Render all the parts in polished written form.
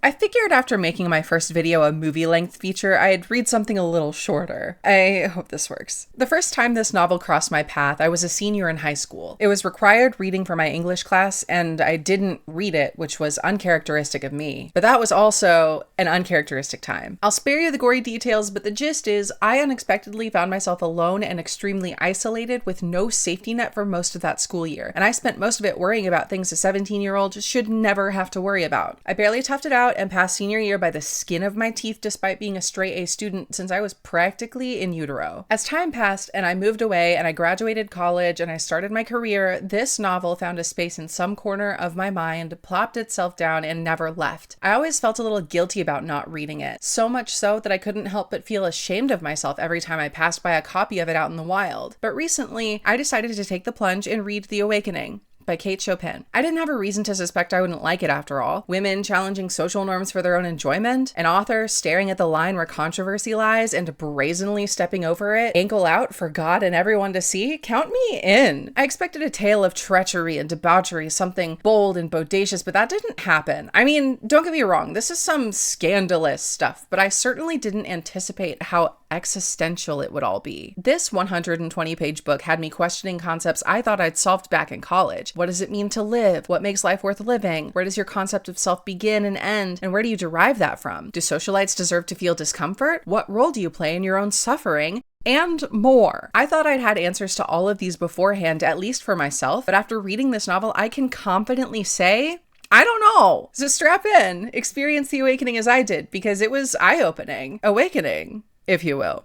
I figured after making my first video a movie-length feature, I'd read something a little shorter. I hope this works. The first time this novel crossed my path, I was a senior in high school. It was required reading for my English class, and I didn't read it, which was uncharacteristic of me. But that was also an uncharacteristic time. I'll spare you the gory details, but the gist is I unexpectedly found myself alone and extremely isolated with no safety net for most of that school year. And I spent most of it worrying about things a 17-year-old should never have to worry about. I barely toughed it out and passed senior year by the skin of my teeth despite being a straight A student since I was practically in utero. As time passed and I moved away and I graduated college and I started my career, this novel found a space in some corner of my mind, plopped itself down, and never left. I always felt a little guilty about not reading it, so much so that I couldn't help but feel ashamed of myself every time I passed by a copy of it out in the wild. But recently, I decided to take the plunge and read The Awakening by Kate Chopin. I didn't have a reason to suspect I wouldn't like it after all. Women challenging social norms for their own enjoyment, an author staring at the line where controversy lies and brazenly stepping over it, ankle out for God and everyone to see. Count me in. I expected a tale of treachery and debauchery, something bold and bodacious, but that didn't happen. I mean, don't get me wrong, this is some scandalous stuff, but I certainly didn't anticipate how existential it would all be. This 120-page book had me questioning concepts I thought I'd solved back in college. What does it mean to live? What makes life worth living? Where does your concept of self begin and end? And where do you derive that from? Do socialites deserve to feel discomfort? What role do you play in your own suffering? And more. I thought I'd had answers to all of these beforehand, at least for myself, but after reading this novel, I can confidently say, I don't know. So strap in, experience The Awakening as I did, because it was eye-opening. Awakening, if you will.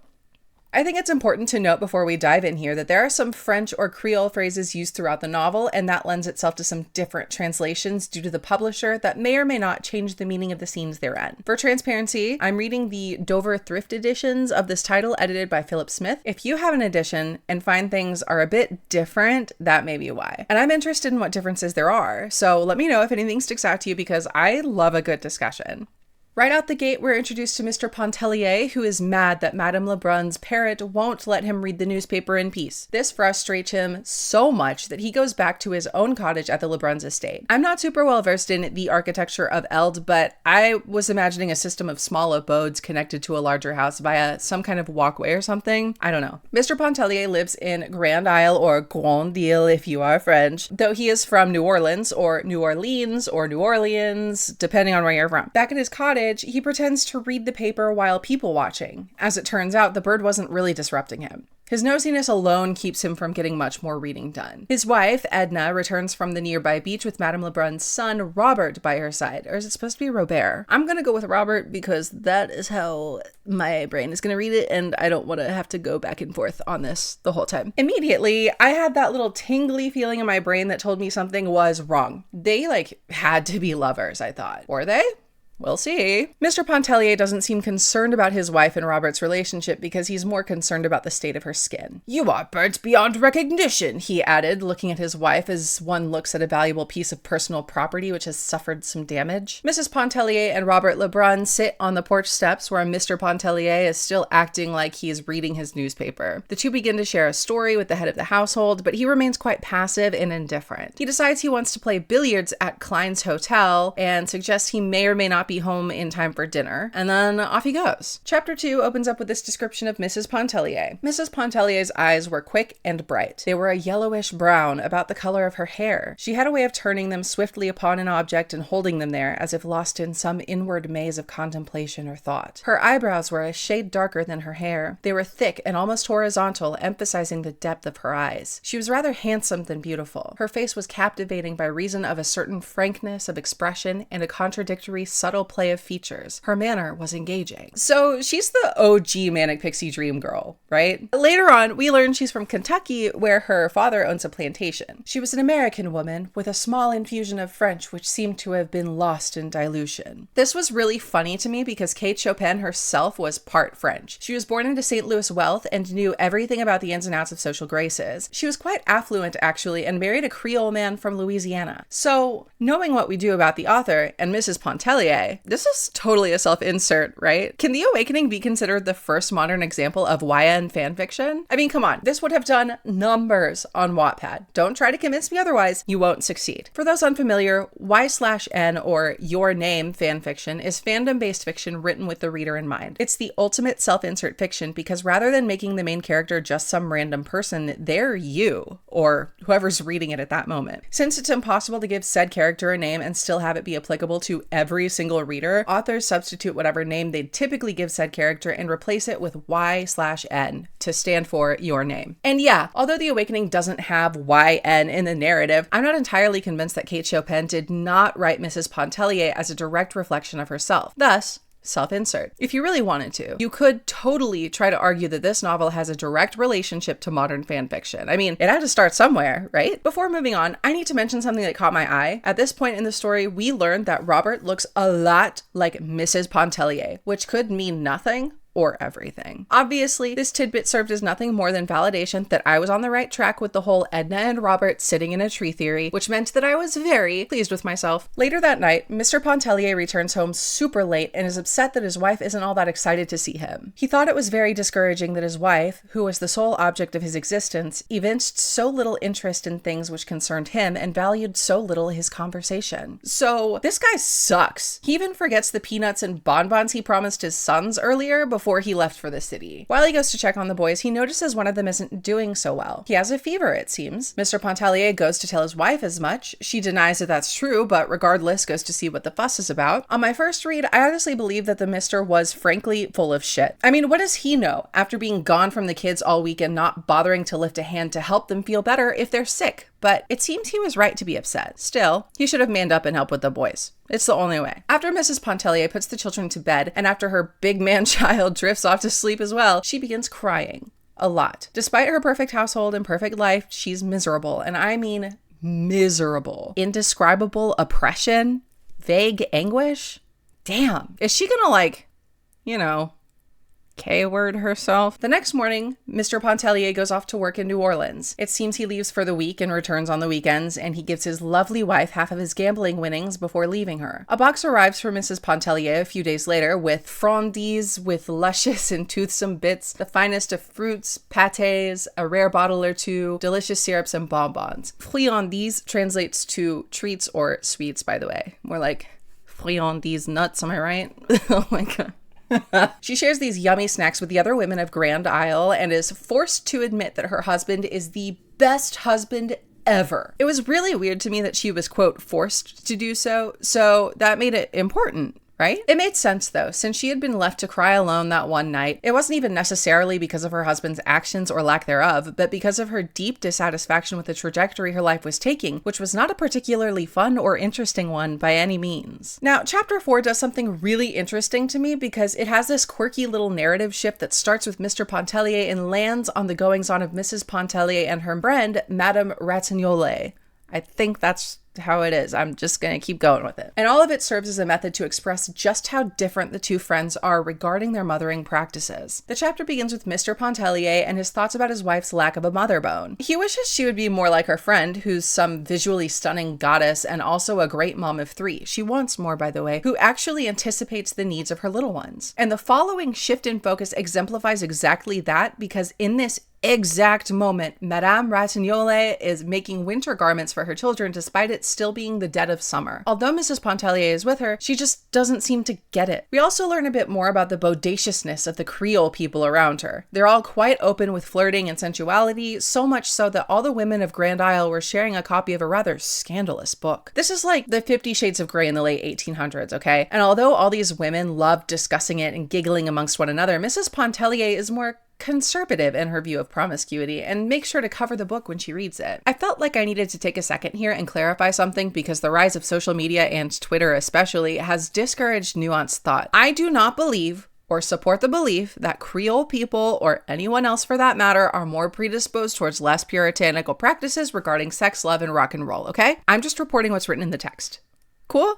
I think it's important to note before we dive in here that there are some French or Creole phrases used throughout the novel, and that lends itself to some different translations due to the publisher that may or may not change the meaning of the scenes they're in. For transparency, I'm reading the Dover Thrift editions of this title edited by Philip Smith. If you have an edition and find things are a bit different, that may be why. And I'm interested in what differences there are, so let me know if anything sticks out to you because I love a good discussion. Right out the gate, we're introduced to Mr. Pontellier, who is mad that Madame Lebrun's parrot won't let him read the newspaper in peace. This frustrates him so much that he goes back to his own cottage at the Lebrun's estate. I'm not super well versed in the architecture of Eld, but I was imagining a system of small abodes connected to a larger house via some kind of walkway or something. I don't know. Mr. Pontellier lives in Grand Isle, or Grand Isle if you are French, though he is from New Orleans, or New Orleans, or New Orleans, depending on where you're from. Back at his cottage, he pretends to read the paper while people watching. As it turns out, the bird wasn't really disrupting him. His nosiness alone keeps him from getting much more reading done. His wife, Edna, returns from the nearby beach with Madame Lebrun's son, Robert, by her side. Or is it supposed to be Robert? I'm gonna go with Robert because that is how my brain is gonna read it, and I don't want to have to go back and forth on this the whole time. Immediately, I had that little tingly feeling in my brain that told me something was wrong. They, had to be lovers, I thought. Were they? We'll see. Mr. Pontellier doesn't seem concerned about his wife and Robert's relationship because he's more concerned about the state of her skin. "You are burnt beyond recognition," he added, looking at his wife as one looks at a valuable piece of personal property which has suffered some damage. Mrs. Pontellier and Robert Lebrun sit on the porch steps where Mr. Pontellier is still acting like he is reading his newspaper. The two begin to share a story with the head of the household, but he remains quite passive and indifferent. He decides he wants to play billiards at Klein's hotel and suggests he may or may not be home in time for dinner, and then off he goes. Chapter 2 opens up with this description of Mrs. Pontellier. Mrs. Pontellier's eyes were quick and bright. They were a yellowish brown, about the color of her hair. She had a way of turning them swiftly upon an object and holding them there, as if lost in some inward maze of contemplation or thought. Her eyebrows were a shade darker than her hair. They were thick and almost horizontal, emphasizing the depth of her eyes. She was rather handsome than beautiful. Her face was captivating by reason of a certain frankness of expression and a contradictory, subtle play of features. Her manner was engaging. So she's the OG Manic Pixie Dream Girl, right? Later on, we learn she's from Kentucky, where her father owns a plantation. She was an American woman with a small infusion of French which seemed to have been lost in dilution. This was really funny to me because Kate Chopin herself was part French. She was born into St. Louis wealth and knew everything about the ins and outs of social graces. She was quite affluent, actually, and married a Creole man from Louisiana. So, knowing what we do about the author and Mrs. Pontellier, Okay, this is totally a self-insert, right? Can The Awakening be considered the first modern example of YN fanfiction? I mean, come on, this would have done numbers on Wattpad. Don't try to convince me otherwise, you won't succeed. For those unfamiliar, Y/N or Your Name fanfiction is fandom-based fiction written with the reader in mind. It's the ultimate self-insert fiction because rather than making the main character just some random person, they're you, or whoever's reading it at that moment. Since it's impossible to give said character a name and still have it be applicable to every single reader, authors substitute whatever name they'd typically give said character and replace it with Y/N to stand for Your Name. And yeah, although The Awakening doesn't have YN in the narrative, I'm not entirely convinced that Kate Chopin did not write Mrs. Pontellier as a direct reflection of herself. Thus, self-insert. If you really wanted to, you could totally try to argue that this novel has a direct relationship to modern fanfiction. I mean, it had to start somewhere, right? Before moving on, I need to mention something that caught my eye. At this point in the story, we learned that Robert looks a lot like Mrs. Pontellier, which could mean nothing or everything. Obviously, this tidbit served as nothing more than validation that I was on the right track with the whole Edna and Robert sitting in a tree theory, which meant that I was very pleased with myself. Later that night, Mr. Pontellier returns home super late and is upset that his wife isn't all that excited to see him. He thought it was very discouraging that his wife, who was the sole object of his existence, evinced so little interest in things which concerned him and valued so little his conversation. So, this guy sucks. He even forgets the peanuts and bonbons he promised his sons earlier before he left for the city. While he goes to check on the boys, he notices one of them isn't doing so well. He has a fever, it seems. Mr. Pontellier goes to tell his wife as much. She denies that that's true, but regardless goes to see what the fuss is about. On my first read, I honestly believe that the mister was frankly full of shit. I mean, what does he know after being gone from the kids all week and not bothering to lift a hand to help them feel better if they're sick? But it seems he was right to be upset. Still, he should have manned up and helped with the boys. It's the only way. After Mrs. Pontellier puts the children to bed, and after her big man child drifts off to sleep as well, she begins crying. A lot. Despite her perfect household and perfect life, she's miserable. And I mean miserable. Indescribable oppression? Vague anguish? Damn. Is she gonna K-word herself? The next morning, Mr. Pontellier goes off to work in New Orleans. It seems he leaves for the week and returns on the weekends, and he gives his lovely wife half of his gambling winnings before leaving her. A box arrives for Mrs. Pontellier a few days later with friandises with luscious and toothsome bits, the finest of fruits, pâtés, a rare bottle or two, delicious syrups, and bonbons. Friandises translates to treats or sweets, by the way. More like friandises nuts, am I right? Oh my god. She shares these yummy snacks with the other women of Grand Isle and is forced to admit that her husband is the best husband ever. It was really weird to me that she was, quote, forced to do so, so that made it important. Right? It made sense though, since she had been left to cry alone that one night. It wasn't even necessarily because of her husband's actions or lack thereof, but because of her deep dissatisfaction with the trajectory her life was taking, which was not a particularly fun or interesting one by any means. Now, chapter 4 does something really interesting to me because it has this quirky little narrative shift that starts with Mr. Pontellier and lands on the goings-on of Mrs. Pontellier and her friend, Madame Ratignolle. I think that's how it is. I'm just gonna keep going with it. And all of it serves as a method to express just how different the two friends are regarding their mothering practices. The chapter begins with Mr. Pontellier and his thoughts about his wife's lack of a mother bone. He wishes she would be more like her friend, who's some visually stunning goddess and also a great mom of 3. She wants more, by the way, who actually anticipates the needs of her little ones. And the following shift in focus exemplifies exactly that, because in this exact moment, Madame Ratignolle is making winter garments for her children despite it still being the dead of summer. Although Mrs. Pontellier is with her, she just doesn't seem to get it. We also learn a bit more about the bodaciousness of the Creole people around her. They're all quite open with flirting and sensuality, so much so that all the women of Grand Isle were sharing a copy of a rather scandalous book. This is like the 50 Shades of Grey in the late 1800s, okay? And although all these women loved discussing it and giggling amongst one another, Mrs. Pontellier is more conservative in her view of promiscuity and makes sure to cover the book when she reads it. I felt like I needed to take a second here and clarify something because the rise of social media and Twitter especially has discouraged nuanced thought. I do not believe or support the belief that Creole people, or anyone else for that matter, are more predisposed towards less puritanical practices regarding sex, love, and rock and roll, okay? I'm just reporting what's written in the text. Cool?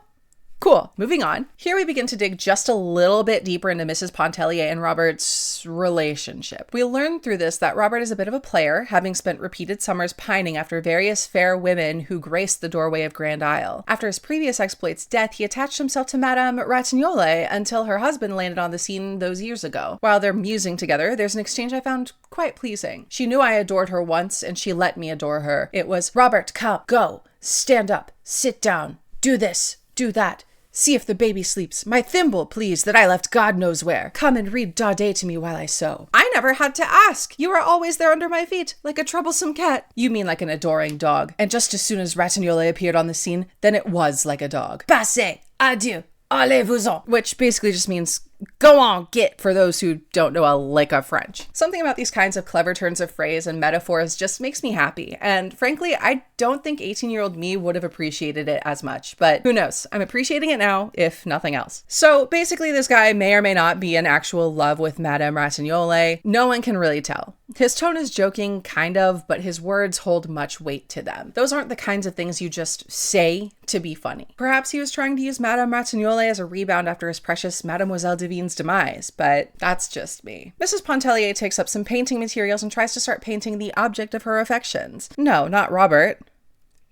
Cool. Moving on. Here we begin to dig just a little bit deeper into Mrs. Pontellier and Robert's relationship. We learn through this that Robert is a bit of a player, having spent repeated summers pining after various fair women who graced the doorway of Grand Isle. After his previous exploit's death, he attached himself to Madame Ratignolle until her husband landed on the scene those years ago. While they're musing together, there's an exchange I found quite pleasing. She knew I adored her once, and she let me adore her. It was, "Robert, come, go, stand up, sit down, do this, do that. See if the baby sleeps. My thimble, please, that I left God knows where. Come and read Daudet to me while I sew. I never had to ask. You are always there under my feet, like a troublesome cat." You mean like an adoring dog. And just as soon as Ratignolle appeared on the scene, then it was like a dog. Passez, adieu, allez-vous-en. Which basically just means go on, get, for those who don't know a lick of French. Something about these kinds of clever turns of phrase and metaphors just makes me happy. And frankly, I don't think 18-year-old me would have appreciated it as much, but who knows? I'm appreciating it now, if nothing else. So basically, this guy may or may not be in actual love with Madame Ratignolle. No one can really tell. His tone is joking, kind of, but his words hold much weight to them. Those aren't the kinds of things you just say to be funny. Perhaps he was trying to use Madame Ratignolle as a rebound after his precious Mademoiselle Devine's demise, but that's just me. Mrs. Pontellier takes up some painting materials and tries to start painting the object of her affections. No, not Robert.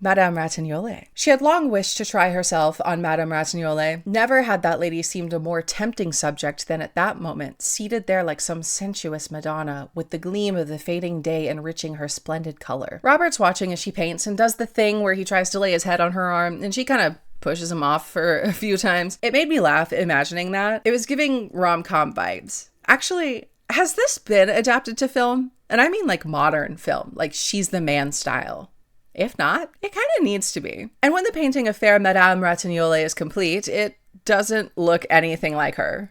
Madame Ratignolle. She had long wished to try herself on Madame Ratignolle. Never had that lady seemed a more tempting subject than at that moment, seated there like some sensuous Madonna, with the gleam of the fading day enriching her splendid color. Robert's watching as she paints and does the thing where he tries to lay his head on her arm, and she kind of pushes him off for a few times. It made me laugh imagining that. It was giving rom-com vibes. Actually, has this been adapted to film? And I mean like modern film, like She's the Man style. If not, it kind of needs to be. And when the painting of fair Madame Ratignolle is complete, it doesn't look anything like her.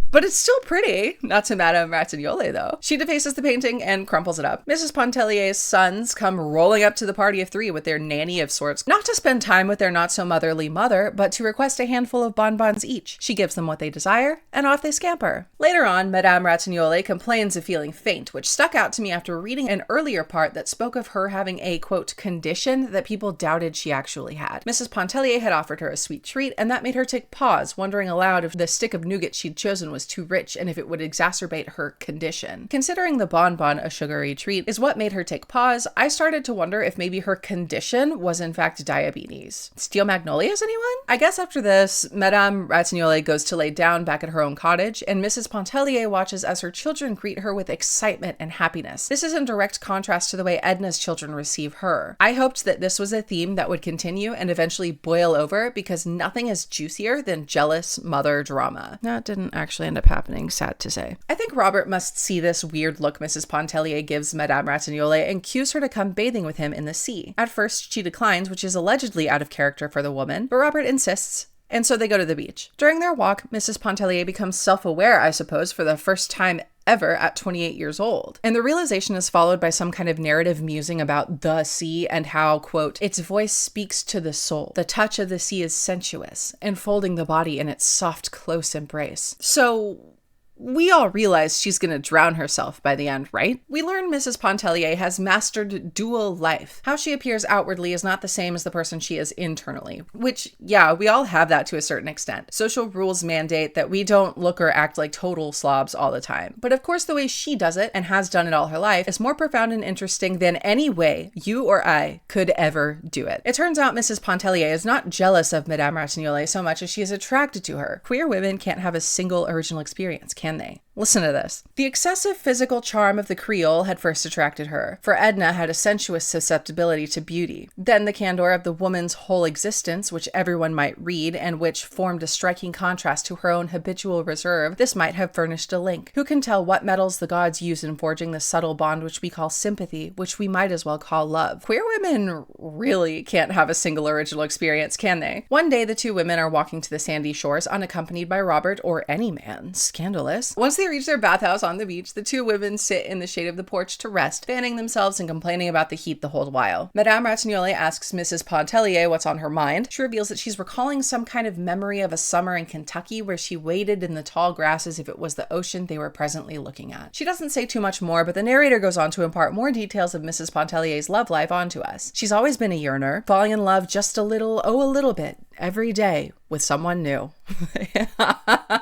But it's still pretty. Not to Madame Ratignolle, though. She defaces the painting and crumples it up. Mrs. Pontellier's sons come rolling up to the party of three with their nanny of sorts, not to spend time with their not-so-motherly mother, but to request a handful of bonbons each. She gives them what they desire, and off they scamper. Later on, Madame Ratignolle complains of feeling faint, which stuck out to me after reading an earlier part that spoke of her having a, quote, condition that people doubted she actually had. Mrs. Pontellier had offered her a sweet treat, and that made her take pause, wondering aloud if the stick of nougat she'd chosen was too rich and if it would exacerbate her condition. Considering the bonbon a sugary treat is what made her take pause, I started to wonder if maybe her condition was in fact diabetes. Steel magnolias, anyone? I guess after this, Madame Ratignolle goes to lay down back at her own cottage, and Mrs. Pontellier watches as her children greet her with excitement and happiness. This is in direct contrast to the way Edna's children receive her. I hoped that this was a theme that would continue and eventually boil over, because nothing is juicier than jealous mother drama. That didn't actually end up happening, sad to say. I think Robert must see this weird look Mrs. Pontellier gives Madame Ratignolle and cues her to come bathing with him in the sea. At first, she declines, which is allegedly out of character for the woman, but Robert insists, and so they go to the beach. During their walk, Mrs. Pontellier becomes self-aware, I suppose, for the first time ever at 28 years old. And the realization is followed by some kind of narrative musing about the sea and how, quote, its voice speaks to the soul. The touch of the sea is sensuous, enfolding the body in its soft, close embrace. So we all realize she's gonna drown herself by the end, right? We learn Mrs. Pontellier has mastered dual life. How she appears outwardly is not the same as the person she is internally, which, yeah, we all have that to a certain extent. Social rules mandate that we don't look or act like total slobs all the time. But of course, the way she does it, and has done it all her life, is more profound and interesting than any way you or I could ever do it. It turns out Mrs. Pontellier is not jealous of Madame Ratignolle so much as she is attracted to her. Queer women can't have a single original experience, can they? Listen to this. The excessive physical charm of the Creole had first attracted her, for Edna had a sensuous susceptibility to beauty. Then the candor of the woman's whole existence, which everyone might read, and which formed a striking contrast to her own habitual reserve, this might have furnished a link. Who can tell what metals the gods use in forging the subtle bond which we call sympathy, which we might as well call love? Queer women really can't have a single original experience, can they? One day, the two women are walking to the sandy shores, unaccompanied by Robert or any man. Scandalous. Once they they reach their bathhouse on the beach, the two women sit in the shade of the porch to rest, fanning themselves and complaining about the heat the whole while. Madame Ratignolle asks Mrs. Pontellier what's on her mind. She reveals that she's recalling some kind of memory of a summer in Kentucky where she waded in the tall grass as if it was the ocean they were presently looking at. She doesn't say too much more, but the narrator goes on to impart more details of Mrs. Pontellier's love life onto us. She's always been a yearner, falling in love just a little, a little bit, every day with someone new.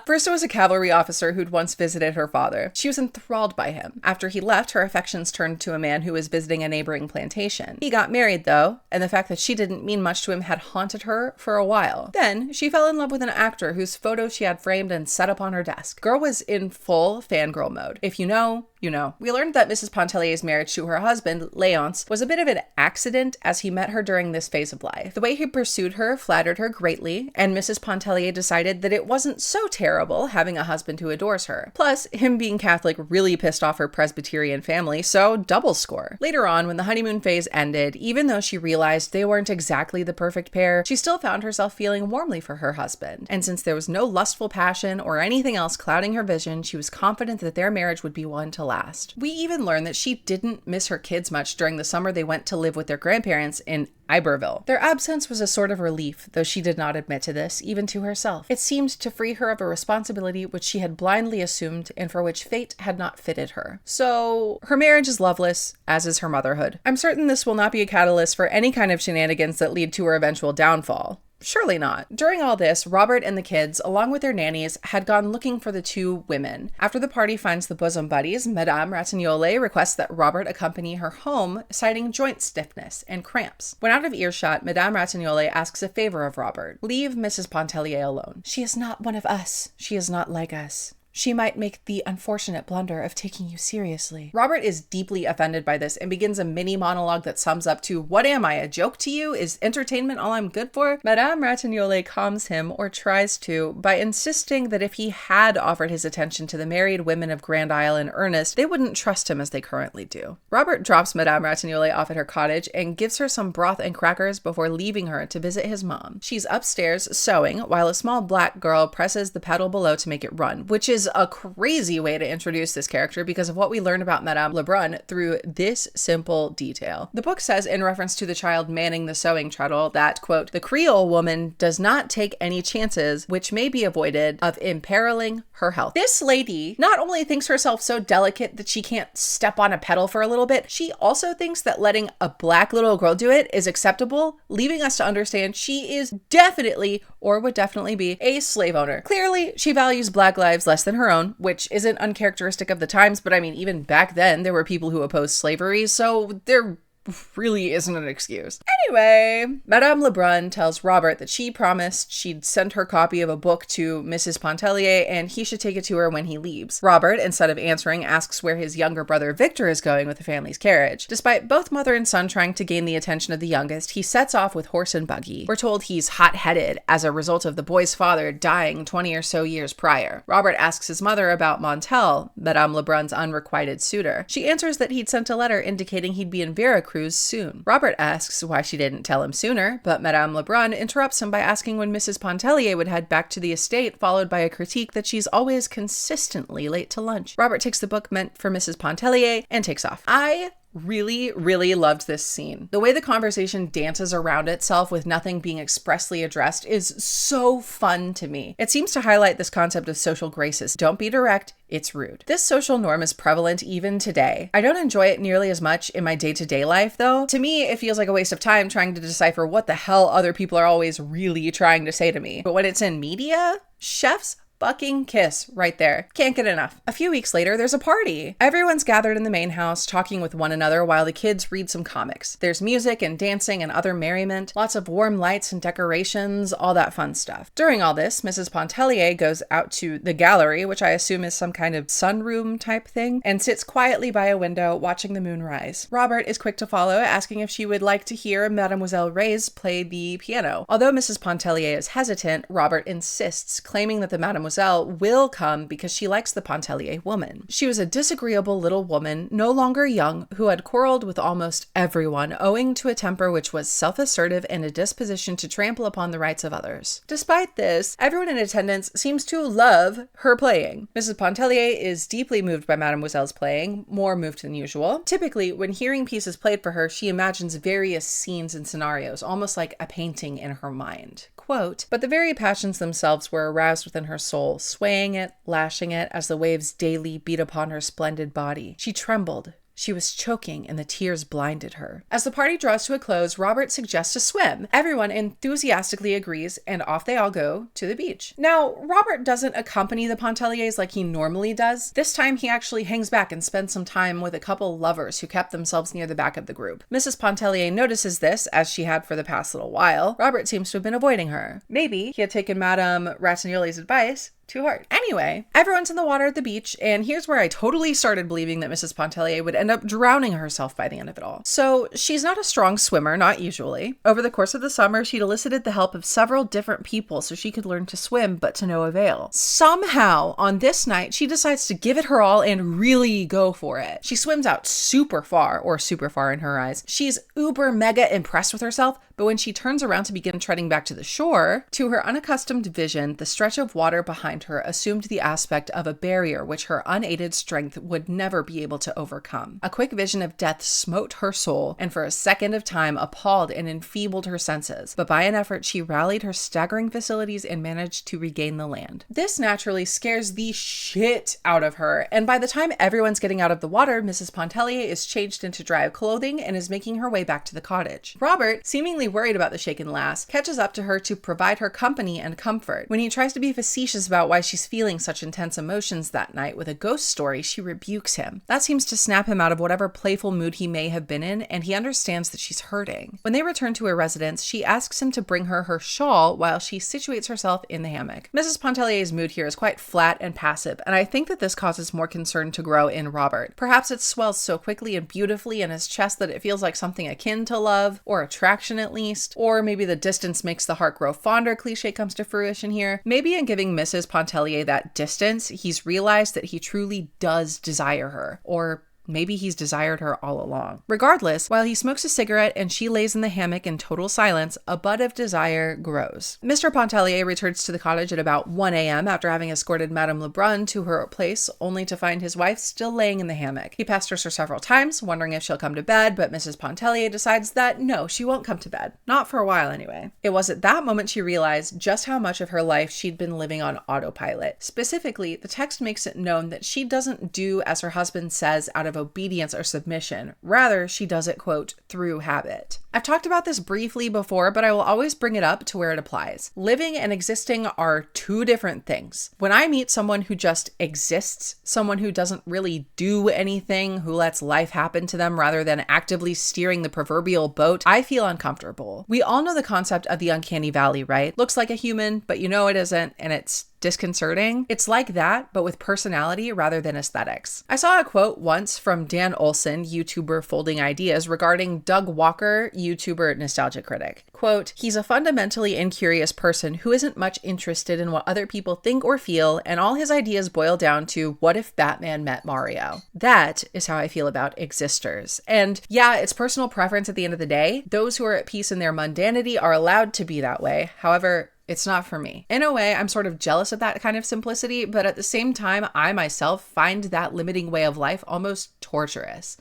First, it was a cavalry officer who'd once visited her father. She was enthralled by him. After he left, her affections turned to a man who was visiting a neighboring plantation. He got married, though, and the fact that she didn't mean much to him had haunted her for a while. Then, she fell in love with an actor whose photo she had framed and set up on her desk. Girl was in full fangirl mode. If you know, you know. We learned that Mrs. Pontellier's marriage to her husband, Léonce, was a bit of an accident as he met her during this phase of life. The way he pursued her flattered her greatly, and Mrs. Pontellier decided that it wasn't so terrible having a husband who adores her. Plus, him being Catholic really pissed off her Presbyterian family, so double score. Later on, when the honeymoon phase ended, even though she realized they weren't exactly the perfect pair, she still found herself feeling warmly for her husband. And since there was no lustful passion or anything else clouding her vision, she was confident that their marriage would be one to last. We even learned that she didn't miss her kids much during the summer they went to live with their grandparents in Iberville. Their absence was a sort of relief, though she did not admit to this, even to herself. It seemed to free her of a responsibility which she had blindly assumed and for which fate had not fitted her. So, her marriage is loveless, as is her motherhood. I'm certain this will not be a catalyst for any kind of shenanigans that lead to her eventual downfall. Surely not. During all this, Robert and the kids, along with their nannies, had gone looking for the two women. After the party finds the bosom buddies, Madame Ratignolle requests that Robert accompany her home, citing joint stiffness and cramps. When out of earshot, Madame Ratignolle asks a favor of Robert. Leave Mrs. Pontellier alone. She is not one of us. She is not like us. She might make the unfortunate blunder of taking you seriously. Robert is deeply offended by this and begins a mini monologue that sums up to, "What am I, a joke to you? Is entertainment all I'm good for?" Madame Ratignolle calms him, or tries to, by insisting that if he had offered his attention to the married women of Grand Isle in earnest, they wouldn't trust him as they currently do. Robert drops Madame Ratignolle off at her cottage and gives her some broth and crackers before leaving her to visit his mom. She's upstairs sewing, while a small black girl presses the pedal below to make it run, which is a crazy way to introduce this character because of what we learned about Madame Lebrun through this simple detail. The book says, in reference to the child manning the sewing treadle, that, quote, "The Creole woman does not take any chances which may be avoided of imperiling her health." This lady not only thinks herself so delicate that she can't step on a pedal for a little bit, she also thinks that letting a black little girl do it is acceptable, leaving us to understand she is definitely, or would definitely be, a slave owner. Clearly, she values black lives less than her own, which isn't uncharacteristic of the times, but I mean, even back then, there were people who opposed slavery, so there really isn't an excuse. Anyway, Madame Lebrun tells Robert that she promised she'd send her copy of a book to Mrs. Pontellier and he should take it to her when he leaves. Robert, instead of answering, asks where his younger brother Victor is going with the family's carriage. Despite both mother and son trying to gain the attention of the youngest, he sets off with horse and buggy. We're told he's hot-headed as a result of the boy's father dying 20 or so years prior. Robert asks his mother about Montel, Madame Lebrun's unrequited suitor. She answers that he'd sent a letter indicating he'd be in Veracruz soon. Robert asks why she didn't tell him sooner, but Madame Lebrun interrupts him by asking when Mrs. Pontellier would head back to the estate, followed by a critique that she's always consistently late to lunch. Robert takes the book meant for Mrs. Pontellier and takes off. I really loved this scene. The way the conversation dances around itself with nothing being expressly addressed is so fun to me. It seems to highlight this concept of social graces. Don't be direct, it's rude. This social norm is prevalent even today. I don't enjoy it nearly as much in my day-to-day life, though. To me, it feels like a waste of time trying to decipher what the hell other people are always really trying to say to me. But when it's in media, chef's fucking kiss right there. Can't get enough. A few weeks later, there's a party. Everyone's gathered in the main house, talking with one another while the kids read some comics. There's music and dancing and other merriment, lots of warm lights and decorations, all that fun stuff. During all this, Mrs. Pontellier goes out to the gallery, which I assume is some kind of sunroom type thing, and sits quietly by a window watching the moon rise. Robert is quick to follow, asking if she would like to hear Mademoiselle Reyes play the piano. Although Mrs. Pontellier is hesitant, Robert insists, claiming that the Mademoiselle mademoiselle will come because she likes the Pontellier woman. She was a disagreeable little woman, no longer young, who had quarreled with almost everyone, owing to a temper which was self-assertive and a disposition to trample upon the rights of others. Despite this, everyone in attendance seems to love her playing. Mrs. Pontellier is deeply moved by mademoiselle's playing, more moved than usual. Typically, when hearing pieces played for her, she imagines various scenes and scenarios, almost like a painting in her mind. Quote, but the very passions themselves were aroused within her soul, swaying it, lashing it, as the waves daily beat upon her splendid body. She trembled. She was choking and the tears blinded her. As the party draws to a close, Robert suggests a swim. Everyone enthusiastically agrees, and off they all go to the beach. Now, Robert doesn't accompany the Pontelliers like he normally does. This time he actually hangs back and spends some time with a couple lovers who kept themselves near the back of the group. Mrs. Pontellier notices this, as she had for the past little while. Robert seems to have been avoiding her. Maybe he had taken Madame Ratignolle's advice too hard. Anyway, everyone's in the water at the beach, and here's where I totally started believing that Mrs. Pontellier would end up drowning herself by the end of it all. So she's not a strong swimmer, not usually. Over the course of the summer, she'd elicited the help of several different people so she could learn to swim, but to no avail. Somehow, on this night, she decides to give it her all and really go for it. She swims out super far, or super far in her eyes. She's uber mega impressed with herself, but when she turns around to begin treading back to the shore, to her unaccustomed vision, the stretch of water behind her assumed the aspect of a barrier which her unaided strength would never be able to overcome. A quick vision of death smote her soul, and for a second of time appalled and enfeebled her senses, but by an effort she rallied her staggering facilities and managed to regain the land. This naturally scares the shit out of her, and by the time everyone's getting out of the water, Mrs. Pontellier is changed into dry clothing and is making her way back to the cottage. Robert, seemingly worried about the shaken lass, catches up to her to provide her company and comfort. When he tries to be facetious about why she's feeling such intense emotions that night with a ghost story, she rebukes him. That seems to snap him out of whatever playful mood he may have been in, and he understands that she's hurting. When they return to her residence, she asks him to bring her her shawl while she situates herself in the hammock. Mrs. Pontellier's mood here is quite flat and passive, and I think that this causes more concern to grow in Robert. Perhaps it swells so quickly and beautifully in his chest that it feels like something akin to love, or attraction at least, or maybe the distance makes the heart grow fonder cliche comes to fruition here. Maybe in giving Mrs. Pontellier that distance, he's realized that he truly does desire her, or maybe he's desired her all along. Regardless, while he smokes a cigarette and she lays in the hammock in total silence, a bud of desire grows. Mr. Pontellier returns to the cottage at about 1 a.m. after having escorted Madame Lebrun to her place, only to find his wife still laying in the hammock. He pesters her several times, wondering if she'll come to bed, but Mrs. Pontellier decides that no, she won't come to bed. Not for a while anyway. It was at that moment she realized just how much of her life she'd been living on autopilot. Specifically, the text makes it known that she doesn't do as her husband says out of obedience or submission. Rather, she does it, quote, through habit. I've talked about this briefly before, but I will always bring it up to where it applies. Living and existing are two different things. When I meet someone who just exists, someone who doesn't really do anything, who lets life happen to them rather than actively steering the proverbial boat, I feel uncomfortable. We all know the concept of the uncanny valley, right? Looks like a human, but you know it isn't, and it's disconcerting. It's like that, but with personality rather than aesthetics. I saw a quote once from Dan Olson, YouTuber Folding Ideas, regarding Doug Walker, YouTuber Nostalgia Critic. Quote, he's a fundamentally incurious person who isn't much interested in what other people think or feel, and all his ideas boil down to what if Batman met Mario? That is how I feel about existers. And yeah, it's personal preference at the end of the day. Those who are at peace in their mundanity are allowed to be that way. However, it's not for me. In a way, I'm sort of jealous of that kind of simplicity, but at the same time, I myself find that limiting way of life almost torturous.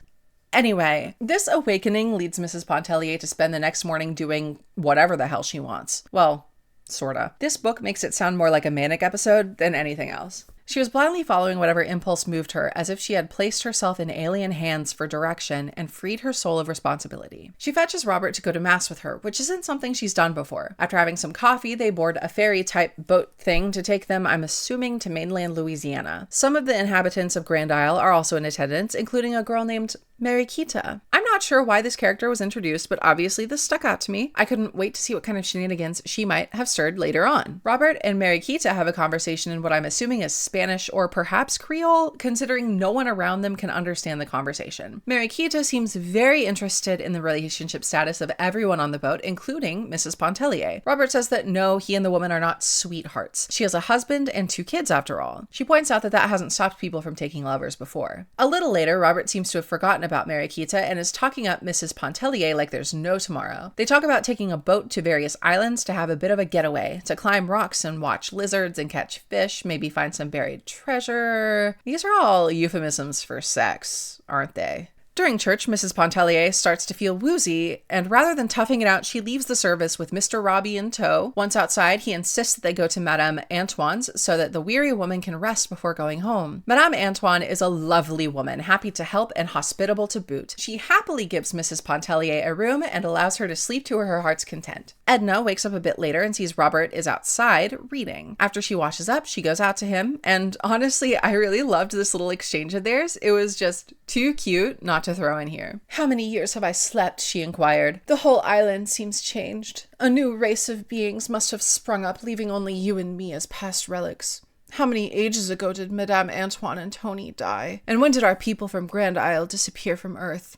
Anyway, this awakening leads Mrs. Pontellier to spend the next morning doing whatever the hell she wants. Well, sorta. This book makes it sound more like a manic episode than anything else. She was blindly following whatever impulse moved her, as if she had placed herself in alien hands for direction and freed her soul of responsibility. She fetches Robert to go to mass with her, which isn't something she's done before. After having some coffee, they board a ferry-type boat thing to take them, I'm assuming, to mainland Louisiana. Some of the inhabitants of Grand Isle are also in attendance, including a girl named Mariquita. I'm not not sure why this character was introduced, but obviously this stuck out to me. I couldn't wait to see what kind of shenanigans she might have stirred later on. Robert and Mariquita have a conversation in what I'm assuming is Spanish or perhaps Creole, considering no one around them can understand the conversation. Mariquita seems very interested in the relationship status of everyone on the boat, including Mrs. Pontellier. Robert says that no, he and the woman are not sweethearts. She has a husband and 2 kids after all. She points out that that hasn't stopped people from taking lovers before. A little later, Robert seems to have forgotten about Mariquita and is talking up Mrs. Pontellier like there's no tomorrow. They talk about taking a boat to various islands to have a bit of a getaway, to climb rocks and watch lizards and catch fish, maybe find some buried treasure. These are all euphemisms for sex, aren't they? During church, Mrs. Pontellier starts to feel woozy, and rather than toughing it out, she leaves the service with Mr. Robbie in tow. Once outside, he insists that they go to Madame Antoine's so that the weary woman can rest before going home. Madame Antoine is a lovely woman, happy to help and hospitable to boot. She happily gives Mrs. Pontellier a room and allows her to sleep to her heart's content. Edna wakes up a bit later and sees Robert is outside reading. After she washes up, she goes out to him, and honestly, I really loved this little exchange of theirs. It was just too cute not to throw in here. "How many years have I slept?" she inquired. "The whole island seems changed. A new race of beings must have sprung up, leaving only you and me as past relics. How many ages ago did Madame Antoine and Tony die? And when did our people from Grand Isle disappear from Earth?"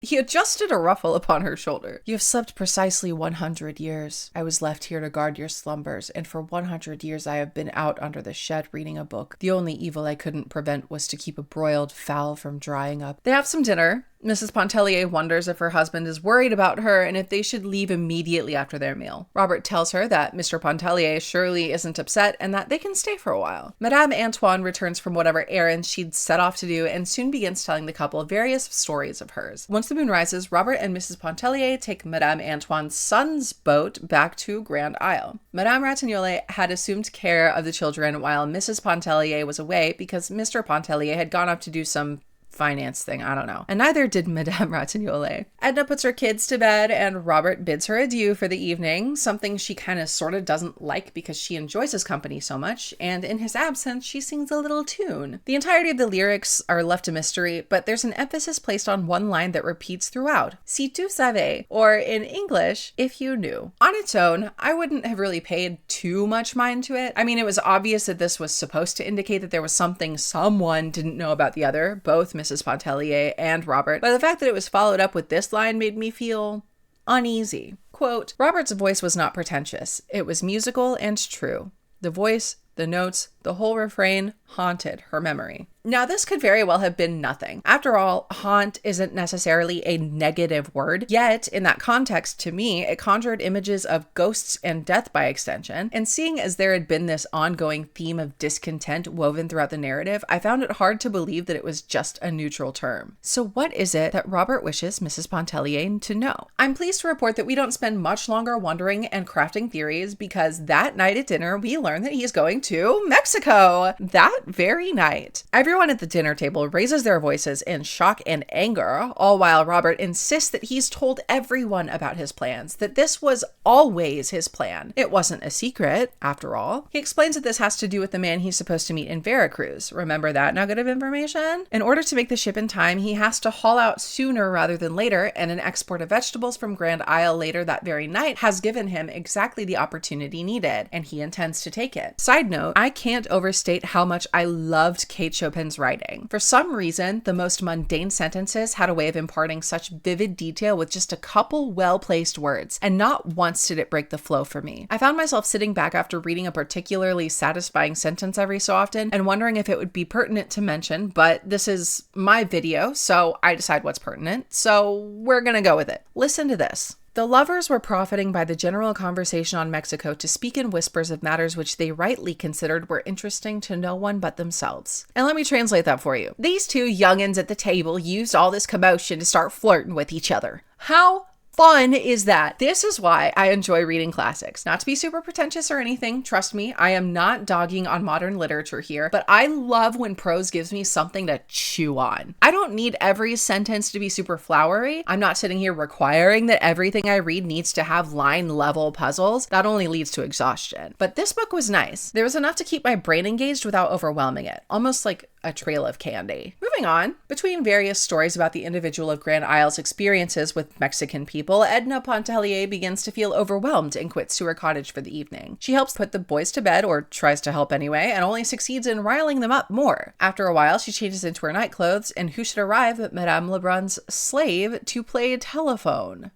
He adjusted a ruffle upon her shoulder. "You have slept precisely 100 years. I was left here to guard your slumbers, and for 100 years I have been out under the shed reading a book. The only evil I couldn't prevent was to keep a broiled fowl from drying up." They have some dinner. Mrs. Pontellier wonders if her husband is worried about her and if they should leave immediately after their meal. Robert tells her that Mr. Pontellier surely isn't upset and that they can stay for a while. Madame Antoine returns from whatever errands she'd set off to do and soon begins telling the couple various stories of hers. Once the moon rises, Robert and Mrs. Pontellier take Madame Antoine's son's boat back to Grand Isle. Madame Ratignolle had assumed care of the children while Mrs. Pontellier was away because Mr. Pontellier had gone up to do some finance thing, I don't know. And neither did Madame Ratignolle. Edna puts her kids to bed and Robert bids her adieu for the evening, something she kind of sort of doesn't like because she enjoys his company so much, and in his absence, she sings a little tune. The entirety of the lyrics are left a mystery, but there's an emphasis placed on one line that repeats throughout. "Si tu savais," or in English, "if you knew." On its own, I wouldn't have really paid too much mind to it. I mean, it was obvious that this was supposed to indicate that there was something someone didn't know about the other, both Mrs. Pontellier and Robert, but the fact that it was followed up with this line made me feel uneasy. Quote, "Robert's voice was not pretentious. It was musical and true. The voice, the notes, the whole refrain haunted her memory." Now, this could very well have been nothing. After all, haunt isn't necessarily a negative word, yet in that context, to me, it conjured images of ghosts and death by extension, and seeing as there had been this ongoing theme of discontent woven throughout the narrative, I found it hard to believe that it was just a neutral term. So what is it that Robert wishes Mrs. Pontellier to know? I'm pleased to report that we don't spend much longer wondering and crafting theories, because that night at dinner, we learn that he's going to Mexico that very night. Everyone at the dinner table raises their voices in shock and anger, all while Robert insists that he's told everyone about his plans, that this was always his plan. It wasn't a secret, after all. He explains that this has to do with the man he's supposed to meet in Veracruz. Remember that nugget of information? In order to make the ship in time, he has to haul out sooner rather than later, and an export of vegetables from Grand Isle later that very night has given him exactly the opportunity needed, and he intends to take it. Side note, I can't overstate how much I loved Kate Chopin's writing. For some reason, the most mundane sentences had a way of imparting such vivid detail with just a couple well-placed words, and not once did it break the flow for me. I found myself sitting back after reading a particularly satisfying sentence every so often and wondering if it would be pertinent to mention, but this is my video, so I decide what's pertinent, so we're gonna go with it. Listen to this. "The lovers were profiting by the general conversation on Mexico to speak in whispers of matters which they rightly considered were interesting to no one but themselves." And let me translate that for you. These two youngins at the table used all this commotion to start flirting with each other. How fun is that? This is why I enjoy reading classics. Not to be super pretentious or anything, trust me, I am not dogging on modern literature here, but I love when prose gives me something to chew on. I don't need every sentence to be super flowery. I'm not sitting here requiring that everything I read needs to have line level puzzles. That only leads to exhaustion. But this book was nice. There was enough to keep my brain engaged without overwhelming it. Almost like a trail of candy. Moving on, between various stories about the individual of Grand Isle's experiences with Mexican people, Edna Pontellier begins to feel overwhelmed and quits to her cottage for the evening. She helps put the boys to bed, or tries to help anyway, and only succeeds in riling them up more. After a while, she changes into her nightclothes, and who should arrive but Madame Lebrun's slave to play telephone.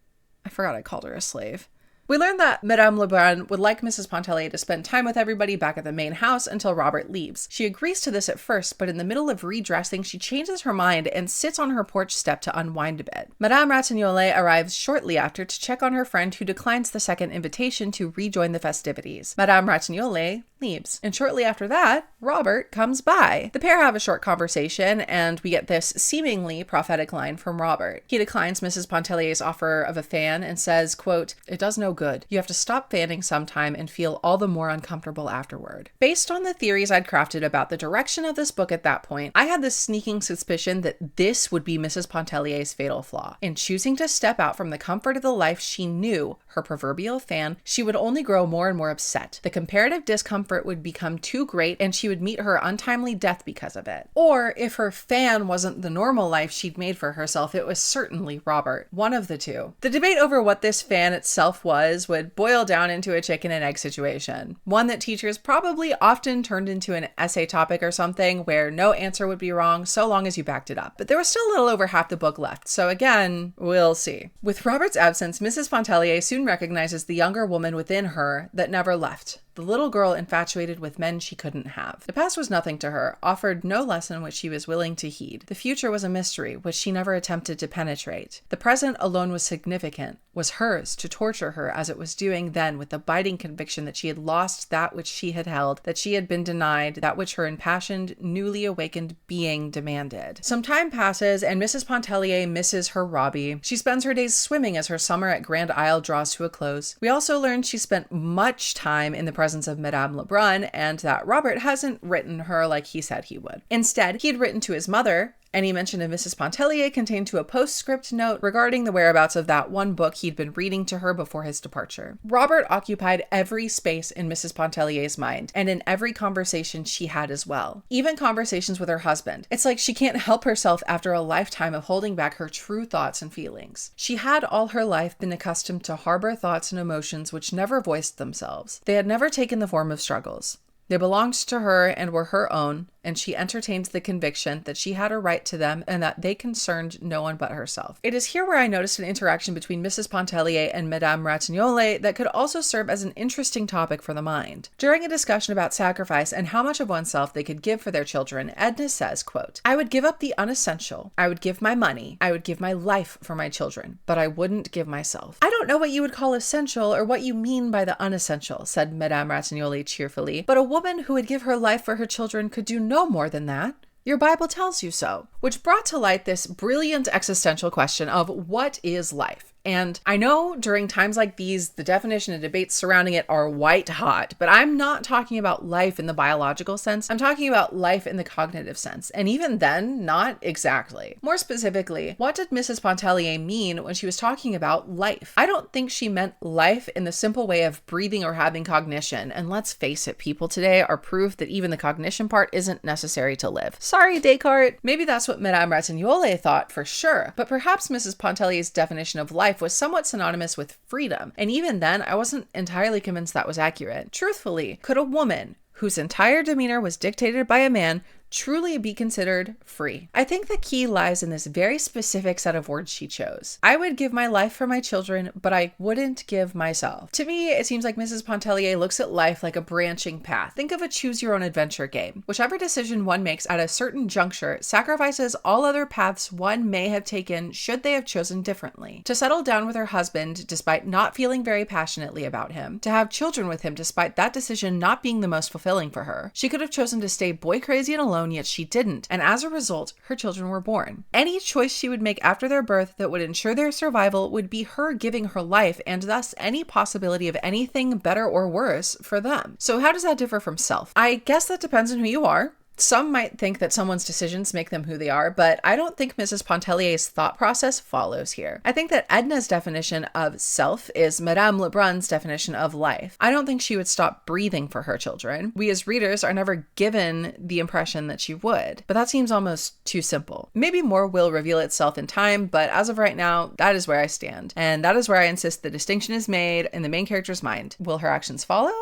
I forgot I called her a slave. We learned that Madame Lebrun would like Mrs. Pontellier to spend time with everybody back at the main house until Robert leaves. She agrees to this at first, but in the middle of redressing, she changes her mind and sits on her porch step to unwind a bit. Madame Ratignolle arrives shortly after to check on her friend, who declines the second invitation to rejoin the festivities. Madame Ratignolle leaves, and shortly after that, Robert comes by. The pair have a short conversation, and we get this seemingly prophetic line from Robert. He declines Mrs. Pontellier's offer of a fan and says, quote, "It does no good. You have to stop fanning sometime and feel all the more uncomfortable afterward." Based on the theories I'd crafted about the direction of this book at that point, I had this sneaking suspicion that this would be Mrs. Pontellier's fatal flaw. In choosing to step out from the comfort of the life she knew, her proverbial fan, she would only grow more and more upset. The comparative discomfort would become too great, and she would meet her untimely death because of it. Or if her fan wasn't the normal life she'd made for herself, it was certainly Robert. One of the two. The debate over what this fan itself was would boil down into a chicken and egg situation. One that teachers probably often turned into an essay topic or something, where no answer would be wrong so long as you backed it up. But there was still a little over half the book left, so again, we'll see. With Robert's absence, Mrs. Pontellier soon recognizes the younger woman within her that never left. The little girl infatuated with men she couldn't have. The past was nothing to her, offered no lesson which she was willing to heed. The future was a mystery which she never attempted to penetrate. The present alone was significant, was hers to torture her as it was doing then, with the biting conviction that she had lost that which she had held, that she had been denied, that which her impassioned, newly awakened being demanded. Some time passes, and Mrs. Pontellier misses her Robbie. She spends her days swimming as her summer at Grand Isle draws to a close. We also learned she spent much time in the presence of Madame Lebrun, and that Robert hasn't written her like he said he would. Instead, he had written to his mother. Any mention of Mrs. Pontellier contained to a postscript note regarding the whereabouts of that one book he'd been reading to her before his departure. Robert occupied every space in Mrs. Pontellier's mind, and in every conversation she had as well. Even conversations with her husband. It's like she can't help herself after a lifetime of holding back her true thoughts and feelings. She had all her life been accustomed to harbor thoughts and emotions which never voiced themselves. They had never taken the form of struggles. They belonged to her and were her own, and she entertained the conviction that she had a right to them and that they concerned no one but herself. It is here where I noticed an interaction between Mrs. Pontellier and Madame Ratignolle that could also serve as an interesting topic for the mind. During a discussion about sacrifice and how much of oneself they could give for their children, Edna says, quote, "I would give up the unessential. I would give my money. I would give my life for my children, but I wouldn't give myself." "I don't know what you would call essential or what you mean by the unessential," said Madame Ratignolle cheerfully, "but a woman who would give her life for her children could do no more than that. Your Bible tells you so." Which brought to light this brilliant existential question of what is life? And I know during times like these, the definition and debates surrounding it are white hot, but I'm not talking about life in the biological sense. I'm talking about life in the cognitive sense. And even then, not exactly. More specifically, what did Mrs. Pontellier mean when she was talking about life? I don't think she meant life in the simple way of breathing or having cognition. And let's face it, people today are proof that even the cognition part isn't necessary to live. Sorry, Descartes. Maybe that's what Madame Ratignolle thought for sure, but perhaps Mrs. Pontellier's definition of life was somewhat synonymous with freedom, and even then I wasn't entirely convinced that was accurate. Truthfully, could a woman whose entire demeanor was dictated by a man truly be considered free? I think the key lies in this very specific set of words she chose. I would give my life for my children, but I wouldn't give myself. To me, it seems like Mrs. Pontellier looks at life like a branching path. Think of a choose-your-own-adventure game. Whichever decision one makes at a certain juncture sacrifices all other paths one may have taken should they have chosen differently. To settle down with her husband despite not feeling very passionately about him, to have children with him despite that decision not being the most fulfilling for her. She could have chosen to stay boy crazy and alone, yet she didn't, and as a result, her children were born. Any choice she would make after their birth that would ensure their survival would be her giving her life, and thus any possibility of anything better or worse for them. So how does that differ from self? I guess that depends on who you are, Some might think that someone's decisions make them who they are, but I don't think Mrs. Pontellier's thought process follows here. I think that Edna's definition of self is Madame Lebrun's definition of life. I don't think she would stop breathing for her children. We as readers are never given the impression that she would, but that seems almost too simple. Maybe more will reveal itself in time, but as of right now, that is where I stand. And that is where I insist the distinction is made in the main character's mind. Will her actions follow?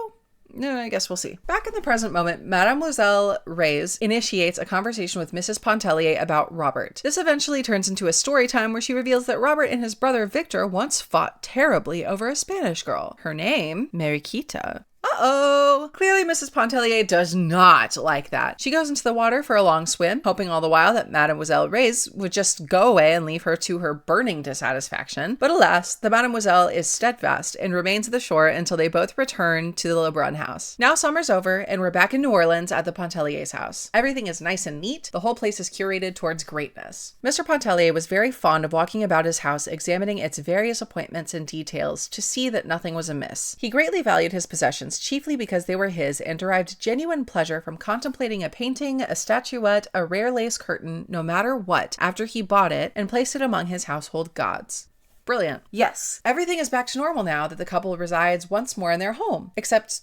No, I guess we'll see. Back in the present moment, Mademoiselle Reyes initiates a conversation with Mrs. Pontellier about Robert. This eventually turns into a story time where she reveals that Robert and his brother Victor once fought terribly over a Spanish girl. Her name, Mariquita. Uh-oh. Clearly, Mrs. Pontellier does not like that. She goes into the water for a long swim, hoping all the while that Mademoiselle Reyes would just go away and leave her to her burning dissatisfaction. But alas, the Mademoiselle is steadfast and remains at the shore until they both return to the Lebrun house. Now summer's over, and we're back in New Orleans at the Pontellier's house. Everything is nice and neat. The whole place is curated towards greatness. Mr. Pontellier was very fond of walking about his house, examining its various appointments and details to see that nothing was amiss. He greatly valued his possessions, chiefly because they were his, and derived genuine pleasure from contemplating a painting, a statuette, a rare lace curtain, no matter what, after he bought it and placed it among his household gods. Brilliant. Yes, everything is back to normal now that the couple resides once more in their home. Except,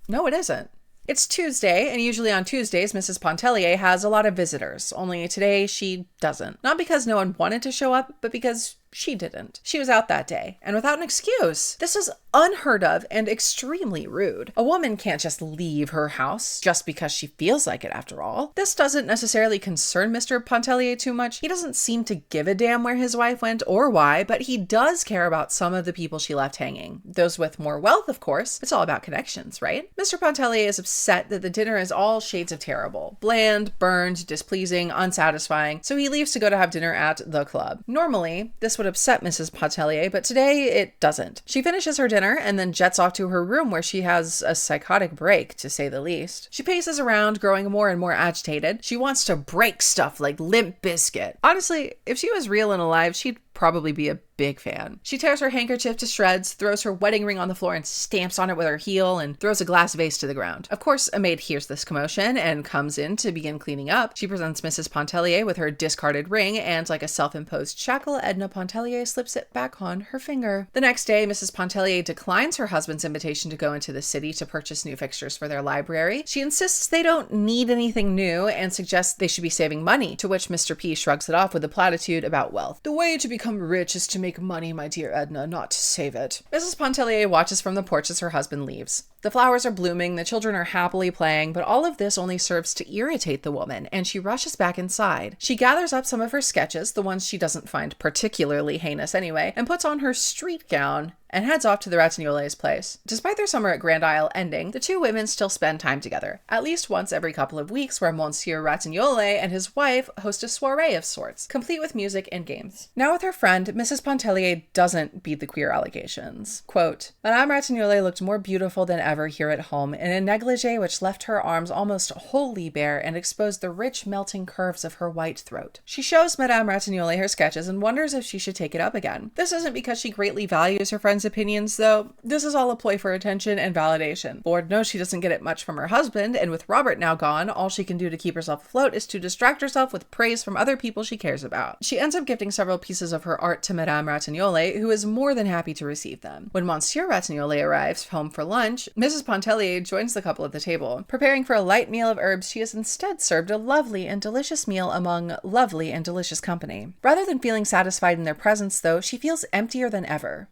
no, it isn't. It's Tuesday, and usually on Tuesdays, Mrs. Pontellier has a lot of visitors, only today she doesn't. Not because no one wanted to show up, but because she didn't. She was out that day, and without an excuse. This is unheard of and extremely rude. A woman can't just leave her house just because she feels like it, after all. This doesn't necessarily concern Mr. Pontellier too much. He doesn't seem to give a damn where his wife went or why, but he does care about some of the people she left hanging. Those with more wealth, of course. It's all about connections, right? Mr. Pontellier is upset that the dinner is all shades of terrible. Bland, burned, displeasing, unsatisfying, so he leaves to go to have dinner at the club. Normally, this would upset Mrs. Pontellier, but today it doesn't. She finishes her dinner and then jets off to her room where she has a psychotic break, to say the least. She paces around, growing more and more agitated. She wants to break stuff like Limp Bizkit. Honestly, if she was real and alive, she'd probably be a big fan. She tears her handkerchief to shreds, throws her wedding ring on the floor and stamps on it with her heel, and throws a glass vase to the ground. Of course, a maid hears this commotion and comes in to begin cleaning up. She presents Mrs. Pontellier with her discarded ring, and like a self-imposed shackle, Edna Pontellier slips it back on her finger. The next day, Mrs. Pontellier declines her husband's invitation to go into the city to purchase new fixtures for their library. She insists they don't need anything new and suggests they should be saving money, to which Mr. P shrugs it off with a platitude about wealth. The way to become rich is to make money, my dear Edna, not to save it. Mrs. Pontellier watches from the porch as her husband leaves. The flowers are blooming, the children are happily playing, but all of this only serves to irritate the woman, and she rushes back inside. She gathers up some of her sketches, the ones she doesn't find particularly heinous anyway, and puts on her street gown and heads off to the Ratignolles' place. Despite their summer at Grand Isle ending, the two women still spend time together, at least once every couple of weeks, where Monsieur Ratignolles and his wife host a soiree of sorts, complete with music and games. Now with her friend, Mrs. Pontellier doesn't beat the queer allegations. Quote, Madame Ratignolles looked more beautiful than ever here at home, in a negligee which left her arms almost wholly bare and exposed the rich melting curves of her white throat. She shows Madame Ratignolles her sketches and wonders if she should take it up again. This isn't because she greatly values her friend's opinions, though. This is all a ploy for attention and validation. Lord knows she doesn't get it much from her husband, and with Robert now gone, all she can do to keep herself afloat is to distract herself with praise from other people she cares about. She ends up gifting several pieces of her art to Madame Ratignolles, who is more than happy to receive them. When Monsieur Ratignolles arrives home for lunch, Mrs. Pontellier joins the couple at the table. Preparing for a light meal of herbs, she is instead served a lovely and delicious meal among lovely and delicious company. Rather than feeling satisfied in their presence, though, she feels emptier than ever.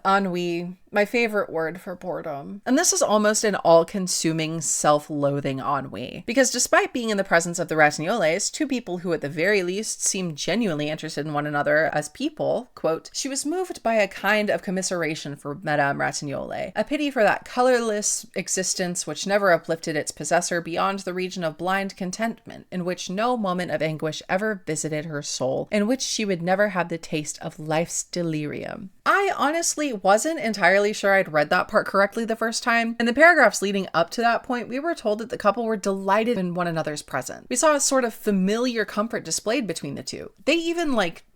Ennui. My favorite word for boredom. And this is almost an all-consuming, self-loathing ennui. Because despite being in the presence of the Ratignolles, two people who at the very least seemed genuinely interested in one another as people, quote, she was moved by a kind of commiseration for Madame Ratignolles, a pity for that colorless existence which never uplifted its possessor beyond the region of blind contentment, in which no moment of anguish ever visited her soul, in which she would never have the taste of life's delirium. I honestly wasn't entirely sure I'd read that part correctly the first time. In the paragraphs leading up to that point, we were told that the couple were delighted in one another's presence. We saw a sort of familiar comfort displayed between the two. They even,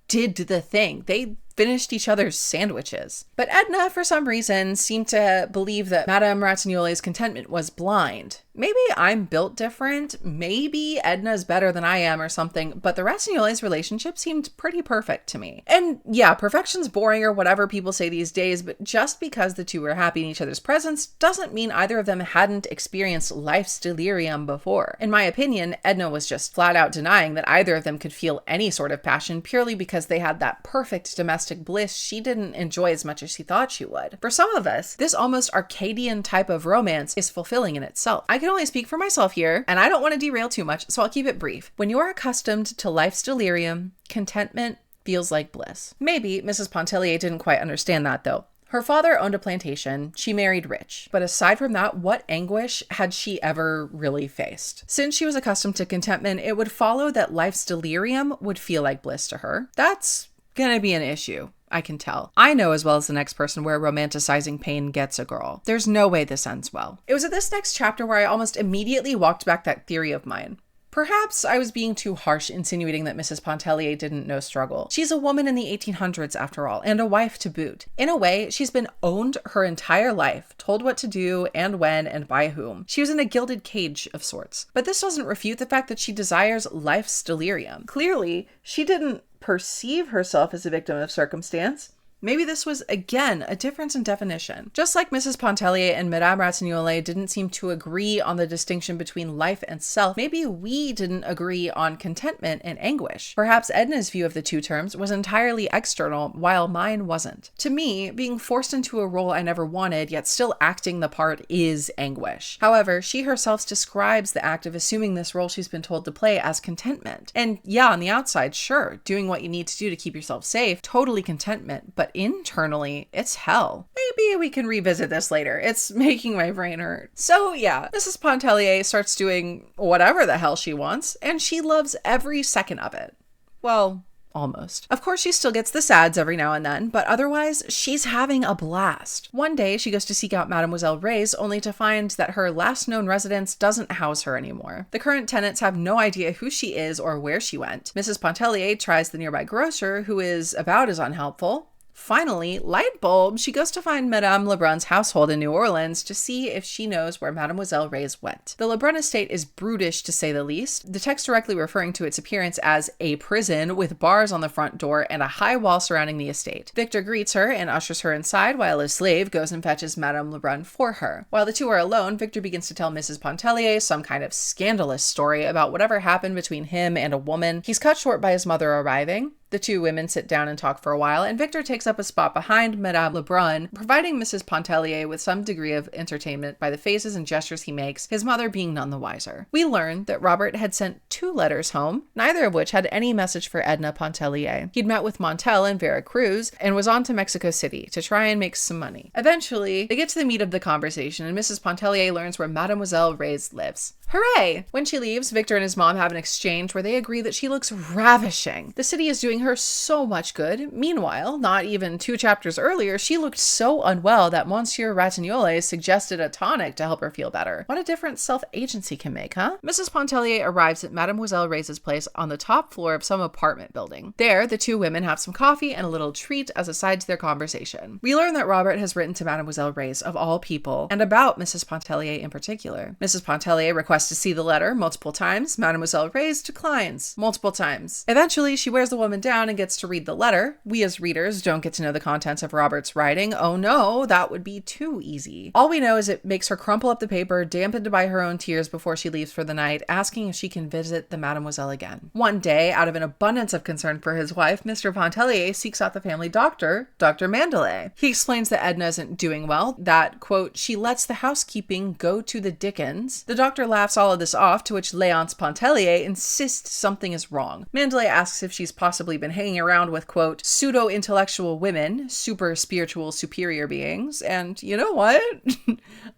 did the thing. They finished each other's sandwiches. But Edna, for some reason, seemed to believe that Madame Ratignolles' contentment was blind. Maybe I'm built different, maybe Edna's better than I am or something, but the Ratignolles' relationship seemed pretty perfect to me. And yeah, perfection's boring or whatever people say these days, but just because the two were happy in each other's presence doesn't mean either of them hadn't experienced life's delirium before. In my opinion, Edna was just flat out denying that either of them could feel any sort of passion purely because they had that perfect domestic bliss she didn't enjoy as much as she thought she would. For some of us, this almost Arcadian type of romance is fulfilling in itself. I can only speak for myself here, and I don't want to derail too much, so I'll keep it brief. When you're accustomed to life's delirium, contentment feels like bliss. Maybe Mrs. Pontellier didn't quite understand that though. Her father owned a plantation, she married rich, but aside from that, what anguish had she ever really faced? Since she was accustomed to contentment, it would follow that life's delirium would feel like bliss to her. That's gonna be an issue. I can tell. I know as well as the next person where romanticizing pain gets a girl. There's no way this ends well. It was at this next chapter where I almost immediately walked back that theory of mine. Perhaps I was being too harsh insinuating that Mrs. Pontellier didn't know struggle. She's a woman in the 1800s after all, and a wife to boot. In a way, she's been owned her entire life, told what to do and when and by whom. She was in a gilded cage of sorts. But this doesn't refute the fact that she desires life's delirium. Clearly, she didn't perceive herself as a victim of circumstance. Maybe this was, again, a difference in definition. Just like Mrs. Pontellier and Madame Ratignolle didn't seem to agree on the distinction between life and self, maybe we didn't agree on contentment and anguish. Perhaps Edna's view of the two terms was entirely external, while mine wasn't. To me, being forced into a role I never wanted, yet still acting the part, is anguish. However, she herself describes the act of assuming this role she's been told to play as contentment. And yeah, on the outside, sure, doing what you need to do to keep yourself safe, totally contentment, but internally, it's hell. Maybe we can revisit this later. It's making my brain hurt. So yeah, Mrs. Pontellier starts doing whatever the hell she wants, and she loves every second of it. Well, almost. Of course, she still gets the sads every now and then, but otherwise, she's having a blast. One day, she goes to seek out Mademoiselle Reisz, only to find that her last known residence doesn't house her anymore. The current tenants have no idea who she is or where she went. Mrs. Pontellier tries the nearby grocer, who is about as unhelpful. Finally, light bulb, she goes to find Madame Lebrun's household in New Orleans to see if she knows where Mademoiselle Reisz went. The Lebrun estate is brutish to say the least, the text directly referring to its appearance as a prison with bars on the front door and a high wall surrounding the estate. Victor greets her and ushers her inside while his slave goes and fetches Madame Lebrun for her. While the two are alone, Victor begins to tell Mrs. Pontellier some kind of scandalous story about whatever happened between him and a woman. He's cut short by his mother arriving. The two women sit down and talk for a while, and Victor takes up a spot behind Madame Lebrun, providing Mrs. Pontellier with some degree of entertainment by the faces and gestures he makes, his mother being none the wiser. We learn that Robert had sent 2 letters home, neither of which had any message for Edna Pontellier. He'd met with Montel in Vera Cruz and was on to Mexico City to try and make some money. Eventually, they get to the meat of the conversation, and Mrs. Pontellier learns where Mademoiselle Reisz lives. Hooray! When she leaves, Victor and his mom have an exchange where they agree that she looks ravishing. The city is doing her so much good. Meanwhile, not even 2 chapters earlier, she looked so unwell that Monsieur Ratignolle suggested a tonic to help her feel better. What a difference self-agency can make, huh? Mrs. Pontellier arrives at Mademoiselle Reisz's place on the top floor of some apartment building. There, the 2 women have some coffee and a little treat as a side to their conversation. We learn that Robert has written to Mademoiselle Reisz, of all people, and about Mrs. Pontellier in particular. Mrs. Pontellier requests to see the letter multiple times. Mademoiselle Reisz declines multiple times. Eventually, she wears the woman down and gets to read the letter. We as readers don't get to know the contents of Robert's writing. Oh no, that would be too easy. All we know is it makes her crumple up the paper, dampened by her own tears before she leaves for the night, asking if she can visit the Mademoiselle again. One day, out of an abundance of concern for his wife, Mr. Pontellier seeks out the family doctor, Dr. Mandelet. He explains that Edna isn't doing well, that, quote, she lets the housekeeping go to the dickens. The doctor laughs all of this off, to which Léonce Pontellier insists something is wrong. Mandelet asks if she's possibly been hanging around with, quote, pseudo-intellectual women, super spiritual superior beings, and you know what?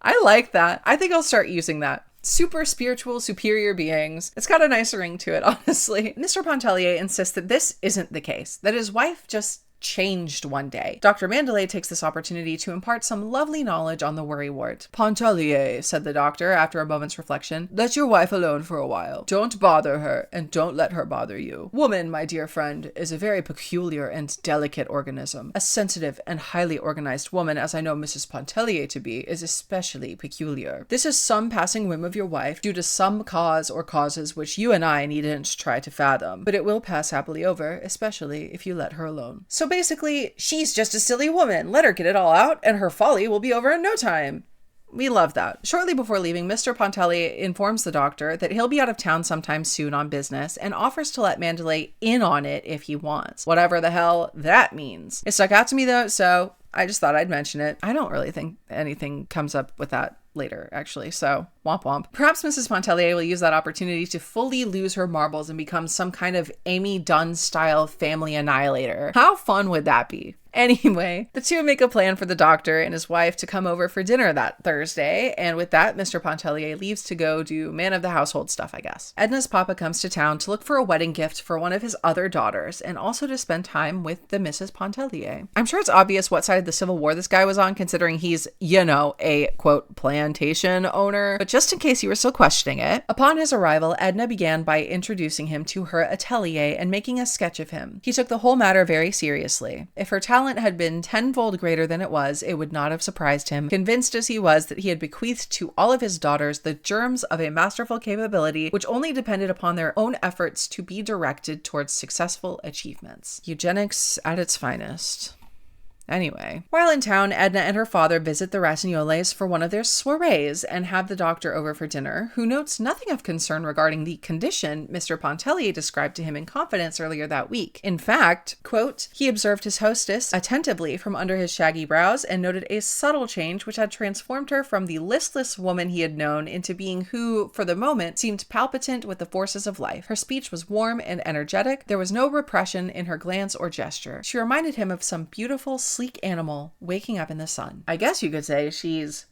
I like that. I think I'll start using that. Super spiritual superior beings. It's got a nice ring to it, honestly. Mr. Pontellier insists that this isn't the case, that his wife just changed one day. Dr. Mandelet takes this opportunity to impart some lovely knowledge on the worrywart. "Pontellier," said the doctor after a moment's reflection, "let your wife alone for a while. Don't bother her, and don't let her bother you. Woman, my dear friend, is a very peculiar and delicate organism. A sensitive and highly organized woman, as I know Mrs. Pontellier to be, is especially peculiar. This is some passing whim of your wife, due to some cause or causes which you and I needn't try to fathom, but it will pass happily over, especially if you let her alone." So basically, she's just a silly woman. Let her get it all out, and her folly will be over in no time. We love that. Shortly before leaving, Mr. Pontellier informs the doctor that he'll be out of town sometime soon on business and offers to let Mandelet in on it if he wants. Whatever the hell that means. It stuck out to me though, so I just thought I'd mention it. I don't really think anything comes up with that later, actually, so womp womp. Perhaps Mrs. Pontellier will use that opportunity to fully lose her marbles and become some kind of Amy Dunn-style family annihilator. How fun would that be? Anyway, the two make a plan for the doctor and his wife to come over for dinner that Thursday, and with that, Mr. Pontellier leaves to go do man of the household stuff, I guess. Edna's papa comes to town to look for a wedding gift for one of his other daughters, and also to spend time with the Mrs. Pontellier. I'm sure it's obvious what side of the Civil War this guy was on, considering he's, you know, a, quote, plantation owner, but just in case you were still questioning it. Upon his arrival, Edna began by introducing him to her atelier and making a sketch of him. He took the whole matter very seriously. If her talent had been tenfold greater than it was, it would not have surprised him, convinced as he was that he had bequeathed to all of his daughters the germs of a masterful capability which only depended upon their own efforts to be directed towards successful achievements. Eugenics at its finest. Anyway, while in town, Edna and her father visit the Rossignols for one of their soirees and have the doctor over for dinner, who notes nothing of concern regarding the condition Mr. Pontellier described to him in confidence earlier that week. In fact, quote, he observed his hostess attentively from under his shaggy brows and noted a subtle change which had transformed her from the listless woman he had known into being who, for the moment, seemed palpitant with the forces of life. Her speech was warm and energetic. There was no repression in her glance or gesture. She reminded him of some beautiful, sleek animal waking up in the sun. I guess you could say she's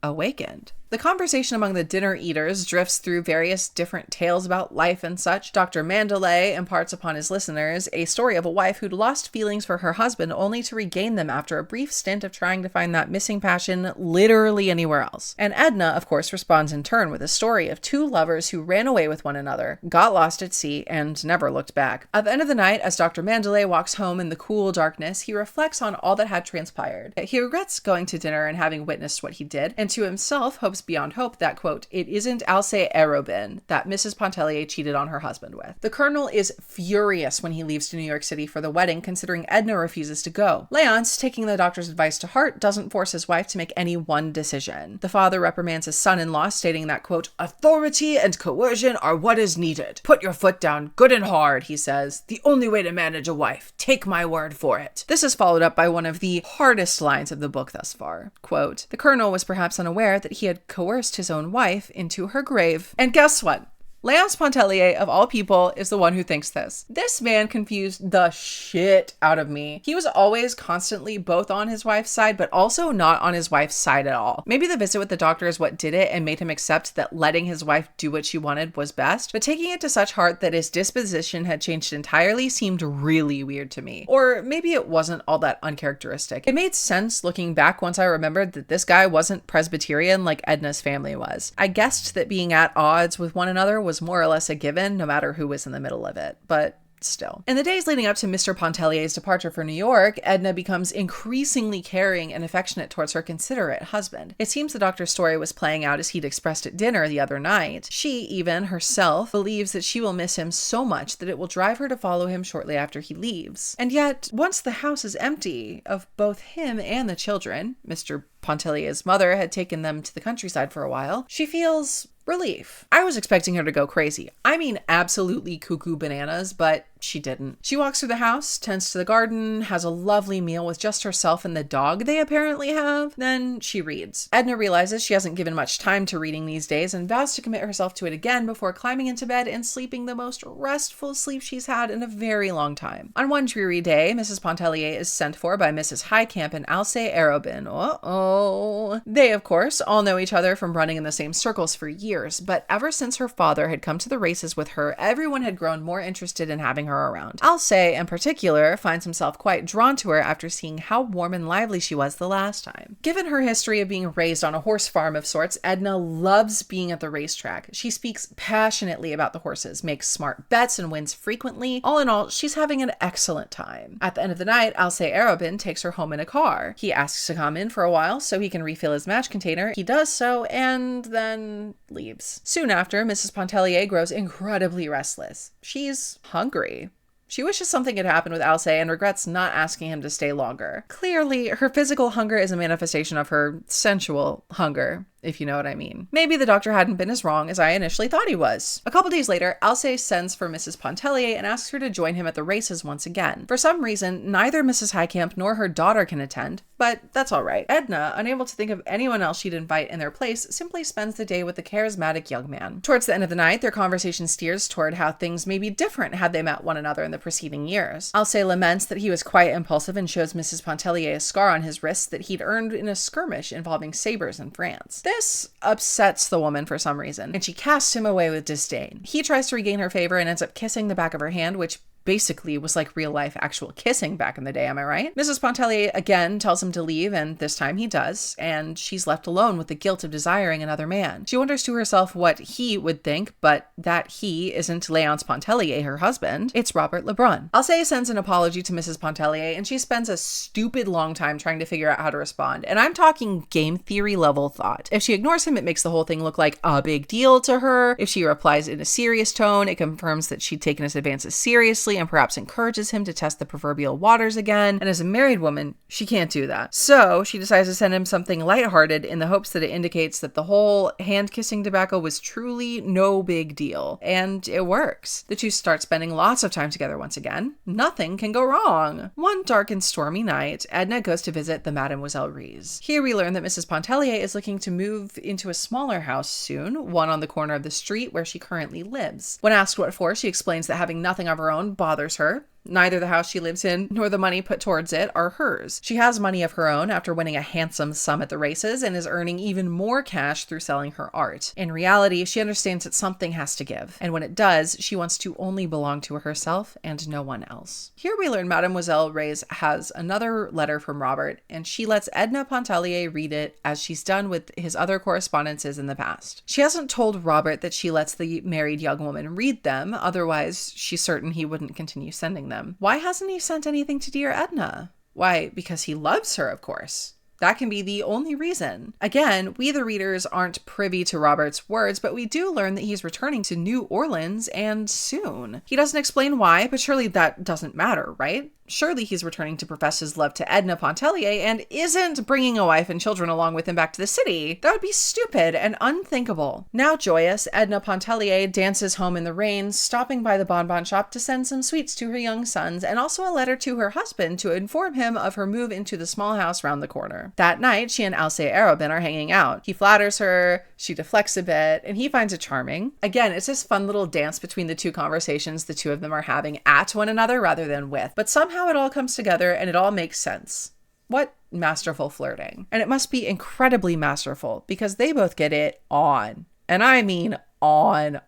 awakened. The conversation among the dinner eaters drifts through various different tales about life and such. Dr. Mandelet imparts upon his listeners a story of a wife who'd lost feelings for her husband only to regain them after a brief stint of trying to find that missing passion literally anywhere else. And Edna, of course, responds in turn with a story of two lovers who ran away with one another, got lost at sea, and never looked back. At the end of the night, as Dr. Mandelet walks home in the cool darkness, he reflects on all that had transpired. He regrets going to dinner and having witnessed what he did, and to himself hopes beyond hope that, quote, it isn't Alcée Arobin that Mrs. Pontellier cheated on her husband with. The colonel is furious when he leaves to New York City for the wedding, considering Edna refuses to go. Léonce, taking the doctor's advice to heart, doesn't force his wife to make any one decision. The father reprimands his son-in-law, stating that, quote, authority and coercion are what is needed. Put your foot down good and hard, he says. The only way to manage a wife. Take my word for it. This is followed up by one of the hardest lines of the book thus far. Quote, the colonel was perhaps unaware that he had coerced his own wife into her grave. And guess what? Léonce Pontellier, of all people, is the one who thinks this. This man confused the shit out of me. He was always constantly both on his wife's side, but also not on his wife's side at all. Maybe the visit with the doctor is what did it and made him accept that letting his wife do what she wanted was best, but taking it to such heart that his disposition had changed entirely seemed really weird to me. Or maybe it wasn't all that uncharacteristic. It made sense looking back once I remembered that this guy wasn't Presbyterian like Edna's family was. I guessed that being at odds with one another was more or less a given, no matter who was in the middle of it, but still. In the days leading up to Mr. Pontellier's departure for New York, Edna becomes increasingly caring and affectionate towards her considerate husband. It seems the doctor's story was playing out as he'd expressed at dinner the other night. She, even herself, believes that she will miss him so much that it will drive her to follow him shortly after he leaves. And yet, once the house is empty of both him and the children, Mr. Pontellier's mother had taken them to the countryside for a while, she feels relief. I was expecting her to go crazy. I mean, absolutely cuckoo bananas, but she didn't. She walks through the house, tends to the garden, has a lovely meal with just herself and the dog they apparently have. Then she reads. Edna realizes she hasn't given much time to reading these days and vows to commit herself to it again before climbing into bed and sleeping the most restful sleep she's had in a very long time. On one dreary day, Mrs. Pontellier is sent for by Mrs. Highcamp and Alcée Arobin. Uh-oh. They, of course, all know each other from running in the same circles for years, but ever since her father had come to the races with her, everyone had grown more interested in having her her around. Alcé, in particular, finds himself quite drawn to her after seeing how warm and lively she was the last time. Given her history of being raised on a horse farm of sorts, Edna loves being at the racetrack. She speaks passionately about the horses, makes smart bets, and wins frequently. All in all, she's having an excellent time. At the end of the night, Alcé Arobin takes her home in a car. He asks to come in for a while so he can refill his match container. He does so and then leaves. Soon after, Mrs. Pontellier grows incredibly restless. She's hungry. She wishes something had happened with Alcé and regrets not asking him to stay longer. Clearly, her physical hunger is a manifestation of her sensual hunger, if you know what I mean. Maybe the doctor hadn't been as wrong as I initially thought he was. A couple days later, Alcé sends for Mrs. Pontellier and asks her to join him at the races once again. For some reason, neither Mrs. Highcamp nor her daughter can attend, but that's all right. Edna, unable to think of anyone else she'd invite in their place, simply spends the day with the charismatic young man. Towards the end of the night, their conversation steers toward how things may be different had they met one another in the preceding years. Alcé laments that he was quite impulsive and shows Mrs. Pontellier a scar on his wrist that he'd earned in a skirmish involving sabers in France. This upsets the woman for some reason, and she casts him away with disdain. He tries to regain her favor and ends up kissing the back of her hand, which basically was like real life actual kissing back in the day, am I right? Mrs. Pontellier again tells him to leave, and this time he does, and she's left alone with the guilt of desiring another man. She wonders to herself what he would think, but that he isn't Léonce Pontellier, her husband. It's Robert Lebrun. Alcé sends an apology to Mrs. Pontellier, and she spends a stupid long time trying to figure out how to respond. And I'm talking game theory level thought. If she ignores him, it makes the whole thing look like a big deal to her. If she replies in a serious tone, it confirms that she'd taken his advances seriously and perhaps encourages him to test the proverbial waters again. And as a married woman, she can't do that. So she decides to send him something lighthearted in the hopes that it indicates that the whole hand-kissing debacle was truly no big deal. And it works. The two start spending lots of time together once again. Nothing can go wrong. One dark and stormy night, Edna goes to visit the Mademoiselle Ries. Here we learn that Mrs. Pontellier is looking to move into a smaller house soon, one on the corner of the street where she currently lives. When asked what for, she explains that having nothing of her own bothers her. Neither the house she lives in nor the money put towards it are hers. She has money of her own after winning a handsome sum at the races and is earning even more cash through selling her art. In reality, she understands that something has to give, and when it does, she wants to only belong to herself and no one else. Here we learn Mademoiselle Ries has another letter from Robert, and she lets Edna Pontellier read it as she's done with his other correspondences in the past. She hasn't told Robert that she lets the married young woman read them, otherwise she's certain he wouldn't continue sending them. Why hasn't he sent anything to dear Edna? Why, because he loves her, of course. That can be the only reason. Again, we the readers aren't privy to Robert's words, but we do learn that he's returning to New Orleans and soon. He doesn't explain why, but surely that doesn't matter, right? Surely he's returning to profess his love to Edna Pontellier and isn't bringing a wife and children along with him back to the city. That would be stupid and unthinkable. Now joyous, Edna Pontellier dances home in the rain, stopping by the bonbon shop to send some sweets to her young sons and also a letter to her husband to inform him of her move into the small house round the corner. That night, she and Alcé Arobin are hanging out. He flatters her, she deflects a bit, and he finds it charming. Again, it's this fun little dance between the two conversations the two of them are having at one another rather than with, but somehow it all comes together and it all makes sense. What masterful flirting. And it must be incredibly masterful because they both get it on. And I mean on.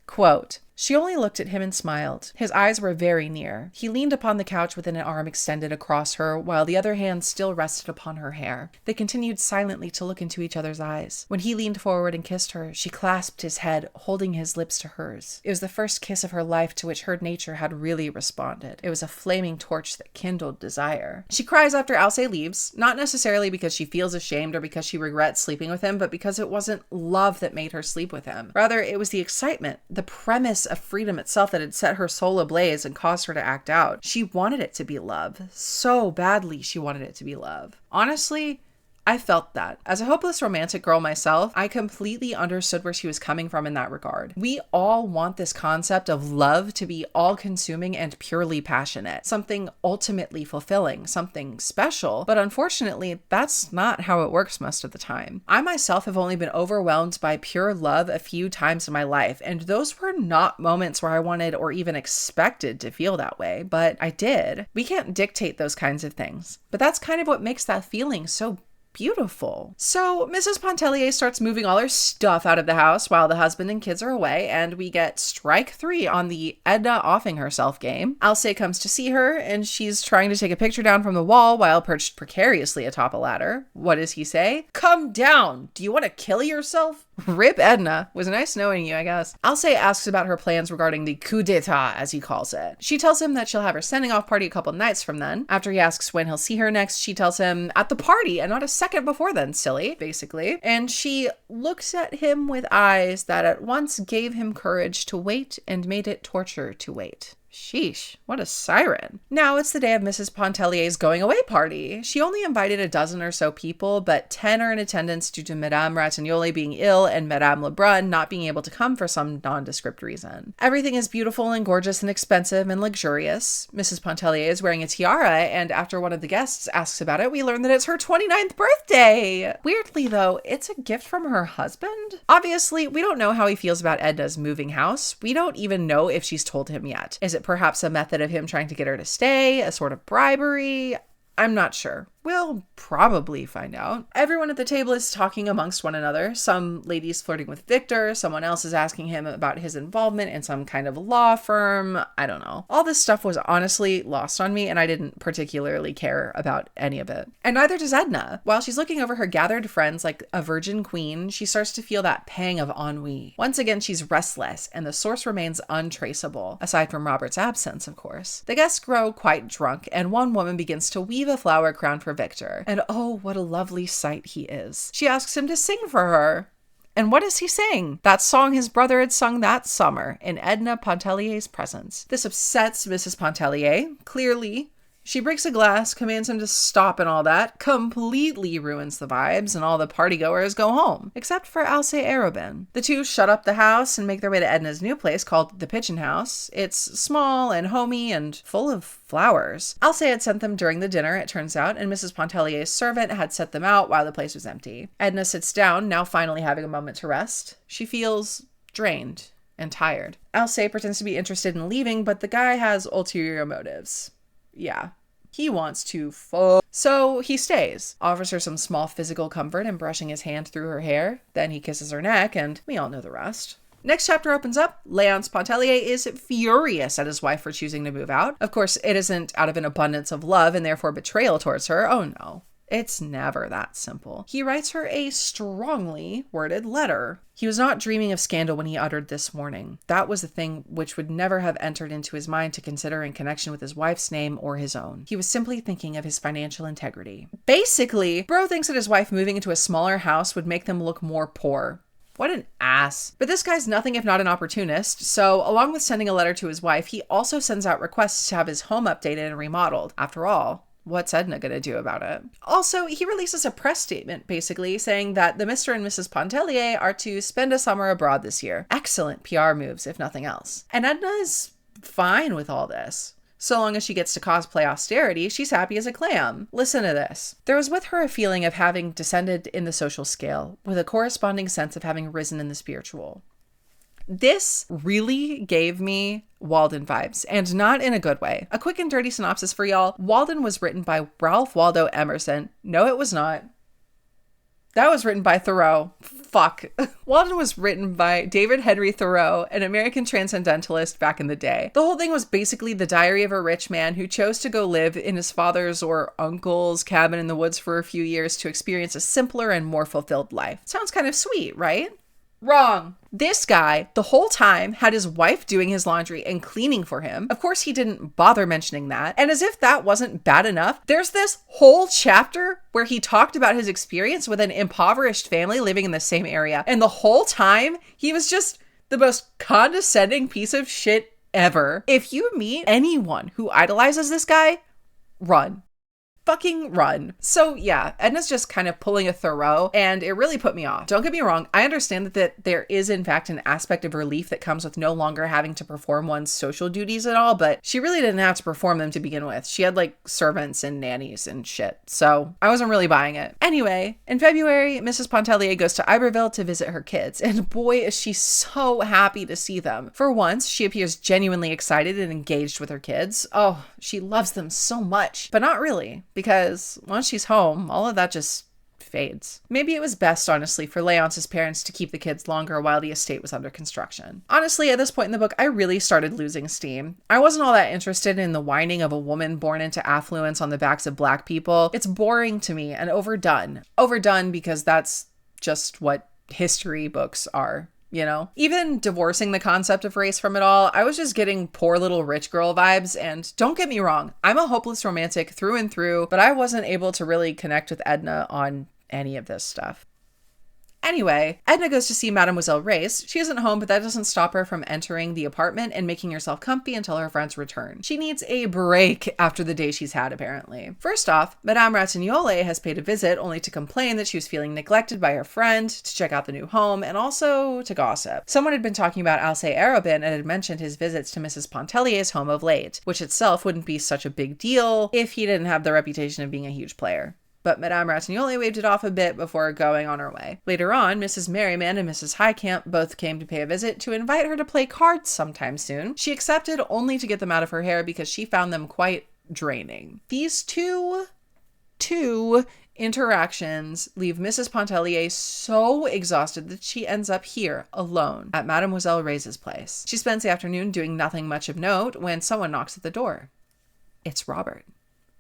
Quote, "She only looked at him and smiled. His eyes were very near. He leaned upon the couch with an arm extended across her, while the other hand still rested upon her hair. They continued silently to look into each other's eyes. When he leaned forward and kissed her, she clasped his head, holding his lips to hers. It was the first kiss of her life to which her nature had really responded. It was a flaming torch that kindled desire." She cries after Alcé leaves, not necessarily because she feels ashamed or because she regrets sleeping with him, but because it wasn't love that made her sleep with him. Rather, it was the excitement, the premise of freedom itself that had set her soul ablaze and caused her to act out. She wanted it to be love. So badly she wanted it to be love. Honestly, I felt that. As a hopeless romantic girl myself, I completely understood where she was coming from in that regard. We all want this concept of love to be all-consuming and purely passionate, something ultimately fulfilling, something special, but unfortunately, that's not how it works most of the time. I myself have only been overwhelmed by pure love a few times in my life, and those were not moments where I wanted or even expected to feel that way, but I did. We can't dictate those kinds of things, but that's kind of what makes that feeling so beautiful. So Mrs. Pontellier starts moving all her stuff out of the house while the husband and kids are away, and we get strike 3 on the Edna offing herself game. Alcée comes to see her, and she's trying to take a picture down from the wall while perched precariously atop a ladder. What does he say? "Come down! Do you want to kill yourself?" Rip Edna. Was nice knowing you, I guess. Alcée asks about her plans regarding the coup d'etat, as he calls it. She tells him that she'll have her sending off party a couple nights from then. After he asks when he'll see her next, she tells him at the party and not a second before then, silly, basically. And she looks at him with eyes that at once gave him courage to wait and made it torture to wait. Sheesh, what a siren. Now it's the day of Mrs. Pontellier's going away party. She only invited a dozen or so people, but 10 are in attendance due to Madame Ratignolle being ill and Madame Lebrun not being able to come for some nondescript reason. Everything is beautiful and gorgeous and expensive and luxurious. Mrs. Pontellier is wearing a tiara, and after one of the guests asks about it, we learn that it's her 29th birthday. Weirdly though, it's a gift from her husband. Obviously, we don't know how he feels about Edna's moving house. We don't even know if she's told him yet. Is it perhaps a method of him trying to get her to stay, a sort of bribery? I'm not sure. We'll probably find out. Everyone at the table is talking amongst one another. Some ladies flirting with Victor, someone else is asking him about his involvement in some kind of law firm. I don't know. All this stuff was honestly lost on me, and I didn't particularly care about any of it. And neither does Edna. While she's looking over her gathered friends like a virgin queen, she starts to feel that pang of ennui. Once again, she's restless, and the source remains untraceable, aside from Robert's absence, of course. The guests grow quite drunk, and one woman begins to weave a flower crown for Victor. And oh, what a lovely sight he is. She asks him to sing for her. And what does he sing? That song his brother had sung that summer in Edna Pontellier's presence. This upsets Mrs. Pontellier, clearly. She breaks a glass, commands him to stop and all that, completely ruins the vibes, and all the partygoers go home, except for Alcée Arobin. The two shut up the house and make their way to Edna's new place called the Pigeon House. It's small and homey and full of flowers. Alcée had sent them during the dinner, it turns out, and Mrs. Pontellier's servant had set them out while the place was empty. Edna sits down, now finally having a moment to rest. She feels drained and tired. Alcée pretends to be interested in leaving, but the guy has ulterior motives. Yeah. He wants to fuck. So he stays, offers her some small physical comfort and brushing his hand through her hair. Then he kisses her neck, and we all know the rest. Next chapter opens up. Léonce Pontellier is furious at his wife for choosing to move out. Of course, it isn't out of an abundance of love and therefore betrayal towards her. Oh no. It's never that simple. He writes her a strongly worded letter. He was not dreaming of scandal when he uttered this warning. That was a thing which would never have entered into his mind to consider in connection with his wife's name or his own. He was simply thinking of his financial integrity. Basically, bro thinks that his wife moving into a smaller house would make them look more poor. What an ass. But this guy's nothing if not an opportunist, so along with sending a letter to his wife, he also sends out requests to have his home updated and remodeled. After all, what's Edna gonna do about it? Also, he releases a press statement, basically, saying that the Mr. and Mrs. Pontellier are to spend a summer abroad this year. Excellent PR moves, if nothing else. And Edna is fine with all this. So long as she gets to cosplay austerity, she's happy as a clam. Listen to this. There was with her a feeling of having descended in the social scale, with a corresponding sense of having risen in the spiritual. This really gave me Walden vibes, and not in a good way. A quick and dirty synopsis for y'all. Walden was written by Ralph Waldo Emerson. No, it was not. That was written by Thoreau. Fuck. Walden was written by David Henry Thoreau, an American transcendentalist back in the day. The whole thing was basically the diary of a rich man who chose to go live in his father's or uncle's cabin in the woods for a few years to experience a simpler and more fulfilled life. Sounds kind of sweet, right? Wrong. This guy, the whole time, had his wife doing his laundry and cleaning for him. Of course, he didn't bother mentioning that. And as if that wasn't bad enough, there's this whole chapter where he talked about his experience with an impoverished family living in the same area. And the whole time, he was just the most condescending piece of shit ever. If you meet anyone who idolizes this guy, run. Fucking run. So yeah, Edna's just kind of pulling a Thoreau, and it really put me off. Don't get me wrong, I understand that there is in fact an aspect of relief that comes with no longer having to perform one's social duties at all, but she really didn't have to perform them to begin with. She had like servants and nannies and shit, so I wasn't really buying it. Anyway, in February, Mrs. Pontellier goes to Iberville to visit her kids, and boy is she so happy to see them. For once, she appears genuinely excited and engaged with her kids. Oh, she loves them so much, but not really. Because once she's home, all of that just fades. Maybe it was best, honestly, for Leonce's parents to keep the kids longer while the estate was under construction. Honestly, at this point in the book, I really started losing steam. I wasn't all that interested in the whining of a woman born into affluence on the backs of Black people. It's boring to me and overdone. Overdone because that's just what history books are. You know, even divorcing the concept of race from it all, I was just getting poor little rich girl vibes. And don't get me wrong, I'm a hopeless romantic through and through, but I wasn't able to really connect with Edna on any of this stuff. Anyway, Edna goes to see Mademoiselle Reisz. She isn't home, but that doesn't stop her from entering the apartment and making herself comfy until her friends return. She needs a break after the day she's had, apparently. First off, Madame Ratignolle has paid a visit only to complain that she was feeling neglected by her friend, to check out the new home, and also to gossip. Someone had been talking about Alcée Arobin and had mentioned his visits to Mrs. Pontellier's home of late, which itself wouldn't be such a big deal if he didn't have the reputation of being a huge player. But Madame Ratignolle waved it off a bit before going on her way. Later on, Mrs. Merriman and Mrs. Highcamp both came to pay a visit to invite her to play cards sometime soon. She accepted only to get them out of her hair because she found them quite draining. These two interactions leave Mrs. Pontellier so exhausted that she ends up here alone at Mademoiselle Reisz's place. She spends the afternoon doing nothing much of note when someone knocks at the door. It's Robert.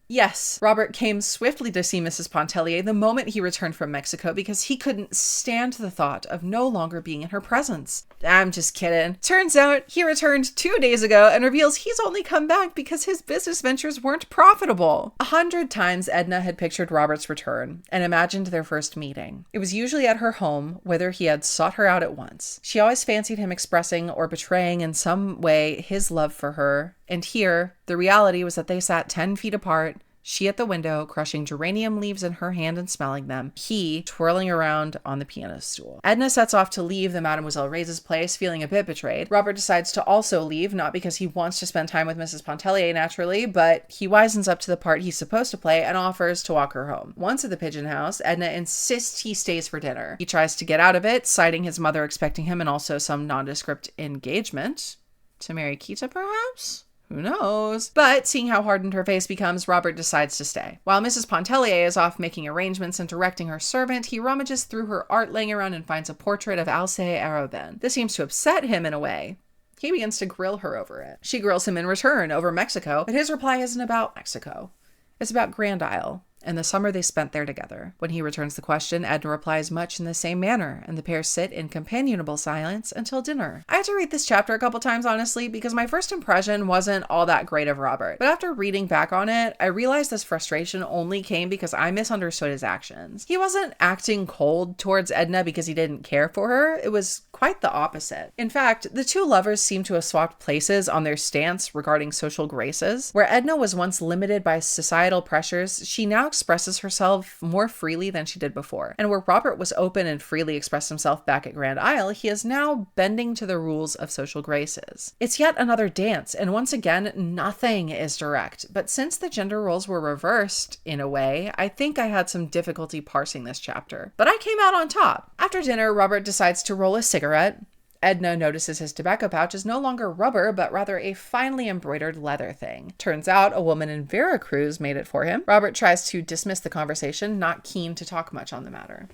Yes, Robert came swiftly to see Mrs. Pontellier the moment he returned from Mexico because he couldn't stand the thought of no longer being in her presence. I'm just kidding. Turns out he returned 2 days ago and reveals he's only come back because his business ventures weren't profitable. 100 times Edna had pictured Robert's return and imagined their first meeting. It was usually at her home, whether he had sought her out at once. She always fancied him expressing or betraying in some way his love for her. And here, the reality was that they sat 10 feet apart, she at the window, crushing geranium leaves in her hand and smelling them, he twirling around on the piano stool. Edna sets off to leave the Mademoiselle Reisz's place, feeling a bit betrayed. Robert decides to also leave, not because he wants to spend time with Mrs. Pontellier naturally, but he wisens up to the part he's supposed to play and offers to walk her home. Once at the Pigeon House, Edna insists he stays for dinner. He tries to get out of it, citing his mother expecting him and also some nondescript engagement. To marry Kita, perhaps? Who knows? But seeing how hardened her face becomes, Robert decides to stay. While Mrs. Pontellier is off making arrangements and directing her servant, he rummages through her art laying around and finds a portrait of Alcée Arobin. This seems to upset him in a way. He begins to grill her over it. She grills him in return over Mexico, but his reply isn't about Mexico. It's about Grand Isle and the summer they spent there together. When he returns the question, Edna replies much in the same manner, and the pair sit in companionable silence until dinner. I had to read this chapter a couple times, honestly, because my first impression wasn't all that great of Robert. But after reading back on it, I realized this frustration only came because I misunderstood his actions. He wasn't acting cold towards Edna because he didn't care for her. It was quite the opposite. In fact, the two lovers seem to have swapped places on their stance regarding social graces. Where Edna was once limited by societal pressures, she now expresses herself more freely than she did before. And where Robert was open and freely expressed himself back at Grand Isle, he is now bending to the rules of social graces. It's yet another dance, and once again, nothing is direct. But since the gender roles were reversed, in a way, I think I had some difficulty parsing this chapter. But I came out on top. After dinner, Robert decides to roll a cigarette. Edna notices his tobacco pouch is no longer rubber, but rather a finely embroidered leather thing. Turns out a woman in Veracruz made it for him. Robert tries to dismiss the conversation, not keen to talk much on the matter.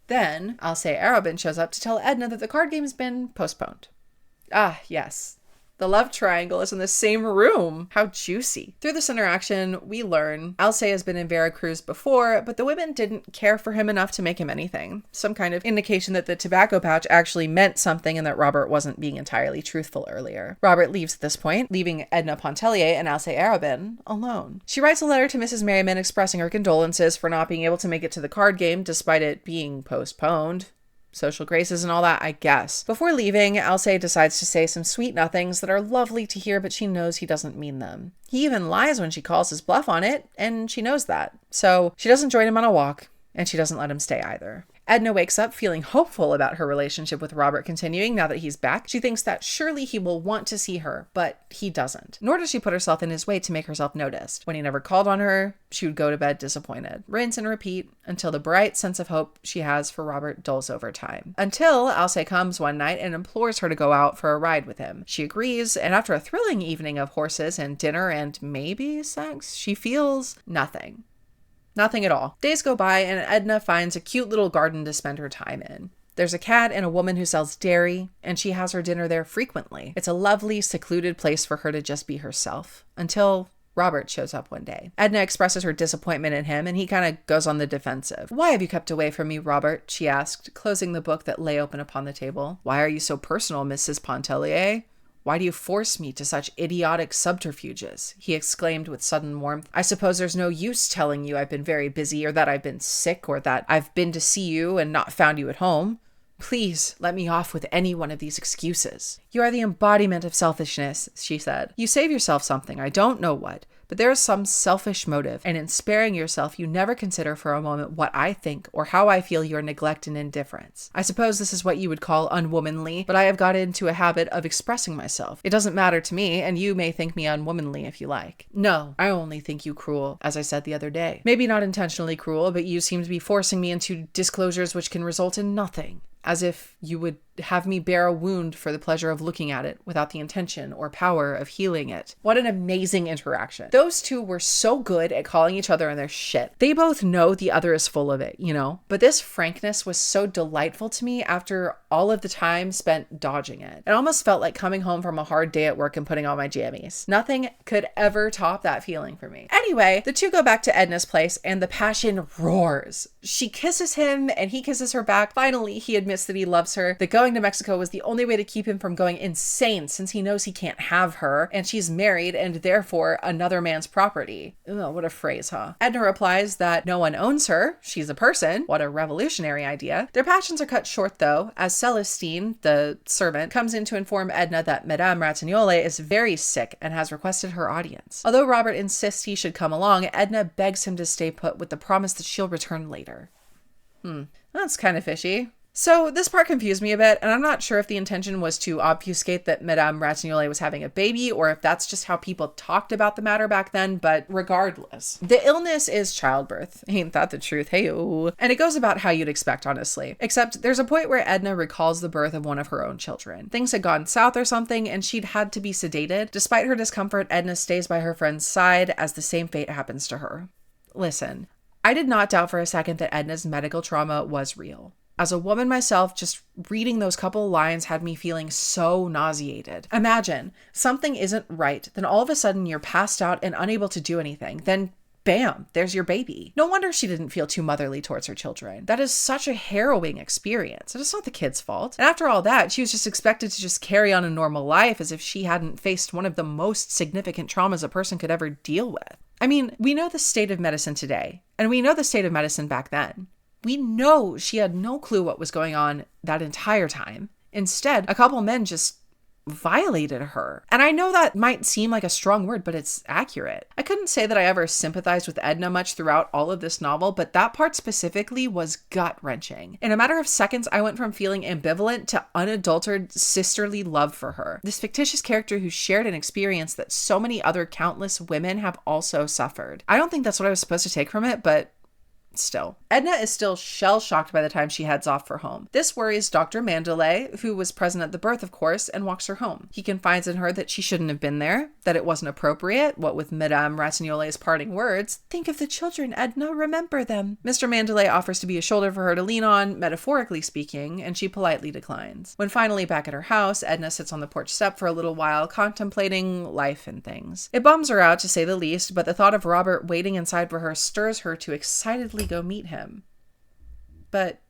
Then, Alcée Arobin shows up to tell Edna that the card game has been postponed. Ah, yes. The love triangle is in the same room. How juicy. Through this interaction, we learn Alcée has been in Veracruz before, but the women didn't care for him enough to make him anything. Some kind of indication that the tobacco pouch actually meant something and that Robert wasn't being entirely truthful earlier. Robert leaves at this point, leaving Edna Pontellier and Alcée Arobin alone. She writes a letter to Mrs. Merriman expressing her condolences for not being able to make it to the card game despite it being postponed. Social graces and all that, I guess. Before leaving, Alcée decides to say some sweet nothings that are lovely to hear, but she knows he doesn't mean them. He even lies when she calls his bluff on it, and she knows that. So she doesn't join him on a walk, and she doesn't let him stay either. Edna wakes up feeling hopeful about her relationship with Robert continuing now that he's back. She thinks that surely he will want to see her, but he doesn't. Nor does she put herself in his way to make herself noticed. When he never called on her, she would go to bed disappointed. Rinse and repeat until the bright sense of hope she has for Robert dulls over time. Until Alcée comes one night and implores her to go out for a ride with him. She agrees, and after a thrilling evening of horses and dinner and maybe sex, she feels nothing. Nothing at all. Days go by and Edna finds a cute little garden to spend her time in. There's a cat and a woman who sells dairy, and she has her dinner there frequently. It's a lovely, secluded place for her to just be herself. Until Robert shows up one day. Edna expresses her disappointment in him, and he kind of goes on the defensive. "Why have you kept away from me, Robert?" she asked, closing the book that lay open upon the table. "Why are you so personal, Mrs. Pontellier? Why do you force me to such idiotic subterfuges?" he exclaimed with sudden warmth. "I suppose there's no use telling you I've been very busy, or that I've been sick, or that I've been to see you and not found you at home. Please let me off with any one of these excuses." "You are the embodiment of selfishness," she said. "You save yourself something, I don't know what, but there is some selfish motive, and in sparing yourself you never consider for a moment what I think or how I feel your neglect and indifference. I suppose this is what you would call unwomanly, but I have got into a habit of expressing myself. It doesn't matter to me, and you may think me unwomanly if you like. No, I only think you cruel, as I said the other day. Maybe not intentionally cruel, but you seem to be forcing me into disclosures which can result in nothing. As if you would have me bear a wound for the pleasure of looking at it without the intention or power of healing it." What an amazing interaction. Those two were so good at calling each other on their shit. They both know the other is full of it, you know? But this frankness was so delightful to me after all of the time spent dodging it. It almost felt like coming home from a hard day at work and putting on my jammies. Nothing could ever top that feeling for me. Anyway, the two go back to Edna's place and the passion roars. She kisses him and he kisses her back. Finally, he admits that he loves her, that going to Mexico was the only way to keep him from going insane since he knows he can't have her and she's married and therefore another man's property. Ugh, what a phrase, huh? Edna replies that no one owns her. She's a person. What a revolutionary idea. Their passions are cut short though, as Celestine, the servant, comes in to inform Edna that Madame Ratignolle is very sick and has requested her audience. Although Robert insists he should come along, Edna begs him to stay put with the promise that she'll return later. That's kind of fishy. So this part confused me a bit, and I'm not sure if the intention was to obfuscate that Madame Ratignolle was having a baby, or if that's just how people talked about the matter back then, but regardless. The illness is childbirth. Ain't that the truth? Hey-o. And it goes about how you'd expect, honestly. Except there's a point where Edna recalls the birth of one of her own children. Things had gone south or something, and she'd had to be sedated. Despite her discomfort, Edna stays by her friend's side as the same fate happens to her. Listen, I did not doubt for a second that Edna's medical trauma was real. As a woman myself, just reading those couple lines had me feeling so nauseated. Imagine, something isn't right, then all of a sudden you're passed out and unable to do anything. Then bam, there's your baby. No wonder she didn't feel too motherly towards her children. That is such a harrowing experience. And it's not the kid's fault. And after all that, she was just expected to just carry on a normal life as if she hadn't faced one of the most significant traumas a person could ever deal with. I mean, we know the state of medicine today, and we know the state of medicine back then. We know she had no clue what was going on that entire time. Instead, a couple men just violated her. And I know that might seem like a strong word, but it's accurate. I couldn't say that I ever sympathized with Edna much throughout all of this novel, but that part specifically was gut-wrenching. In a matter of seconds, I went from feeling ambivalent to unadulterated sisterly love for her. This fictitious character who shared an experience that so many other countless women have also suffered. I don't think that's what I was supposed to take from it, but still. Edna is still shell-shocked by the time she heads off for home. This worries Dr. Mandelet, who was present at the birth, of course, and walks her home. He confides in her that she shouldn't have been there, that it wasn't appropriate, what with Madame Ratignolle's parting words, "Think of the children, Edna, remember them." Mr. Mandelet offers to be a shoulder for her to lean on, metaphorically speaking, and she politely declines. When finally back at her house, Edna sits on the porch step for a little while, contemplating life and things. It bums her out, to say the least, but the thought of Robert waiting inside for her stirs her to excitedly go meet him. But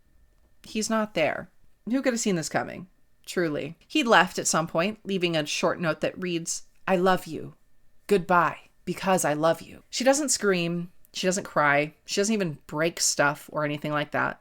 he's not there. Who could have seen this coming? Truly. He left at some point, leaving a short note that reads, "I love you. Goodbye, because I love you." She doesn't scream. She doesn't cry. She doesn't even break stuff or anything like that.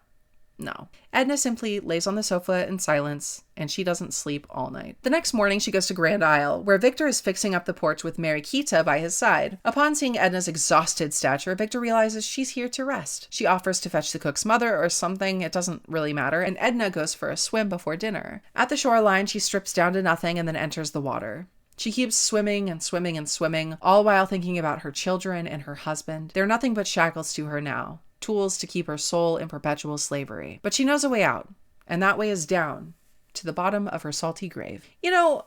No. Edna simply lays on the sofa in silence, and she doesn't sleep all night. The next morning, she goes to Grand Isle, where Victor is fixing up the porch with Mariquita by his side. Upon seeing Edna's exhausted stature, Victor realizes she's here to rest. She offers to fetch the cook's mother or something, it doesn't really matter, and Edna goes for a swim before dinner. At the shoreline, she strips down to nothing and then enters the water. She keeps swimming and swimming and swimming, all while thinking about her children and her husband. They're nothing but shackles to her now. Tools to keep her soul in perpetual slavery. But she knows a way out, and that way is down to the bottom of her salty grave. You know,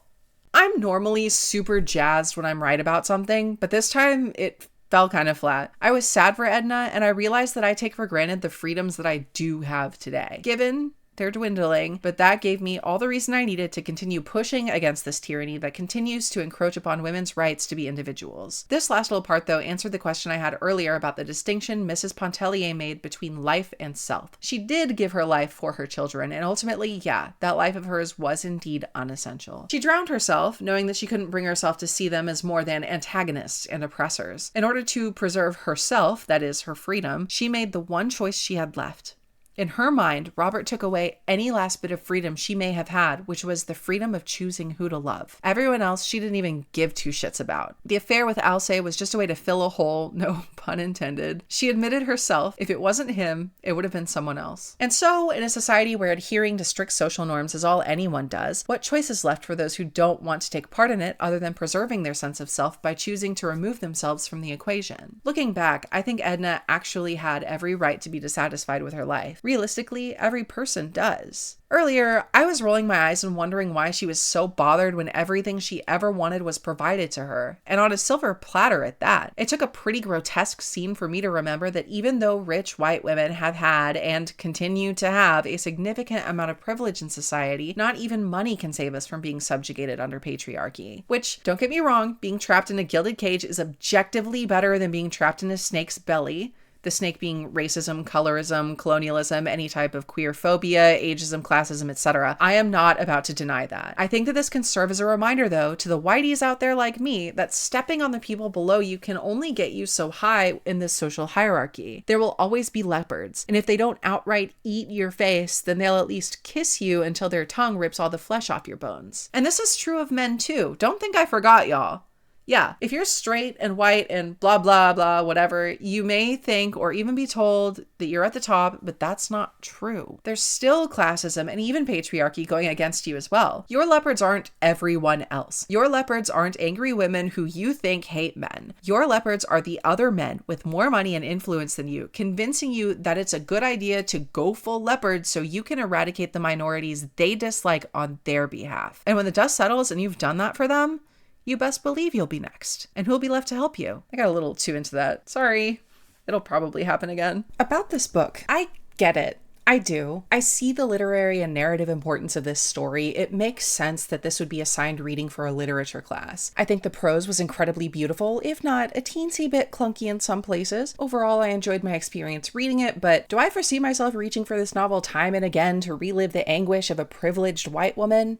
I'm normally super jazzed when I'm right about something, but this time it fell kind of flat. I was sad for Edna, and I realized that I take for granted the freedoms that I do have today. Given they're dwindling, but that gave me all the reason I needed to continue pushing against this tyranny that continues to encroach upon women's rights to be individuals. This last little part, though, answered the question I had earlier about the distinction Mrs. Pontellier made between life and self. She did give her life for her children, and ultimately, yeah, that life of hers was indeed unessential. She drowned herself, knowing that she couldn't bring herself to see them as more than antagonists and oppressors. In order to preserve herself, that is, her freedom, she made the one choice she had left. In her mind, Robert took away any last bit of freedom she may have had, which was the freedom of choosing who to love. Everyone else she didn't even give two shits about. The affair with Alcée was just a way to fill a hole, no pun intended. She admitted herself, if it wasn't him, it would have been someone else. And so, in a society where adhering to strict social norms is all anyone does, what choice is left for those who don't want to take part in it other than preserving their sense of self by choosing to remove themselves from the equation? Looking back, I think Edna actually had every right to be dissatisfied with her life. Realistically, every person does. Earlier, I was rolling my eyes and wondering why she was so bothered when everything she ever wanted was provided to her, and on a silver platter at that. It took a pretty grotesque scene for me to remember that even though rich white women have had and continue to have a significant amount of privilege in society, not even money can save us from being subjugated under patriarchy. Which, don't get me wrong, being trapped in a gilded cage is objectively better than being trapped in a snake's belly. The snake being racism, colorism, colonialism, any type of queer phobia, ageism, classism, etc. I am not about to deny that. I think that this can serve as a reminder, though, to the whiteys out there like me, that stepping on the people below you can only get you so high in this social hierarchy. There will always be leopards, and if they don't outright eat your face, then they'll at least kiss you until their tongue rips all the flesh off your bones. And this is true of men too. Don't think I forgot, y'all. Yeah, if you're straight and white and blah, blah, blah, whatever, you may think or even be told that you're at the top, but that's not true. There's still classism and even patriarchy going against you as well. Your leopards aren't everyone else. Your leopards aren't angry women who you think hate men. Your leopards are the other men with more money and influence than you, convincing you that it's a good idea to go full leopard so you can eradicate the minorities they dislike on their behalf. And when the dust settles and you've done that for them, you best believe you'll be next. And who'll be left to help you? I got a little too into that. Sorry. It'll probably happen again. About this book, I get it. I do. I see the literary and narrative importance of this story. It makes sense that this would be assigned reading for a literature class. I think the prose was incredibly beautiful, if not a teensy bit clunky in some places. Overall, I enjoyed my experience reading it, but do I foresee myself reaching for this novel time and again to relive the anguish of a privileged white woman?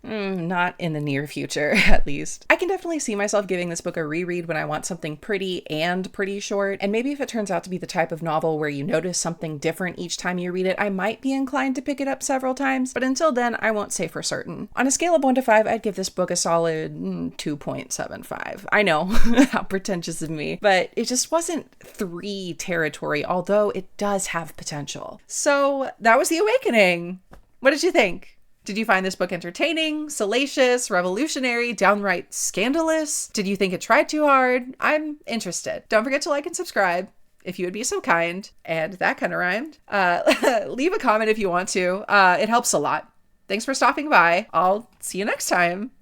Not in the near future, at least. I can definitely see myself giving this book a reread when I want something pretty and pretty short, and maybe if it turns out to be the type of novel where you notice something different each time you read it, I might be inclined to pick it up several times, but until then, I won't say for certain. On a scale of 1 to 5, I'd give this book a solid 2.75. I know, how pretentious of me, but it just wasn't 3 territory, although it does have potential. So that was The Awakening. What did you think? Did you find this book entertaining, salacious, revolutionary, downright scandalous? Did you think it tried too hard? I'm interested. Don't forget to like and subscribe if you would be so kind. And that kind of rhymed. Leave a comment if you want to. It helps a lot. Thanks for stopping by. I'll see you next time.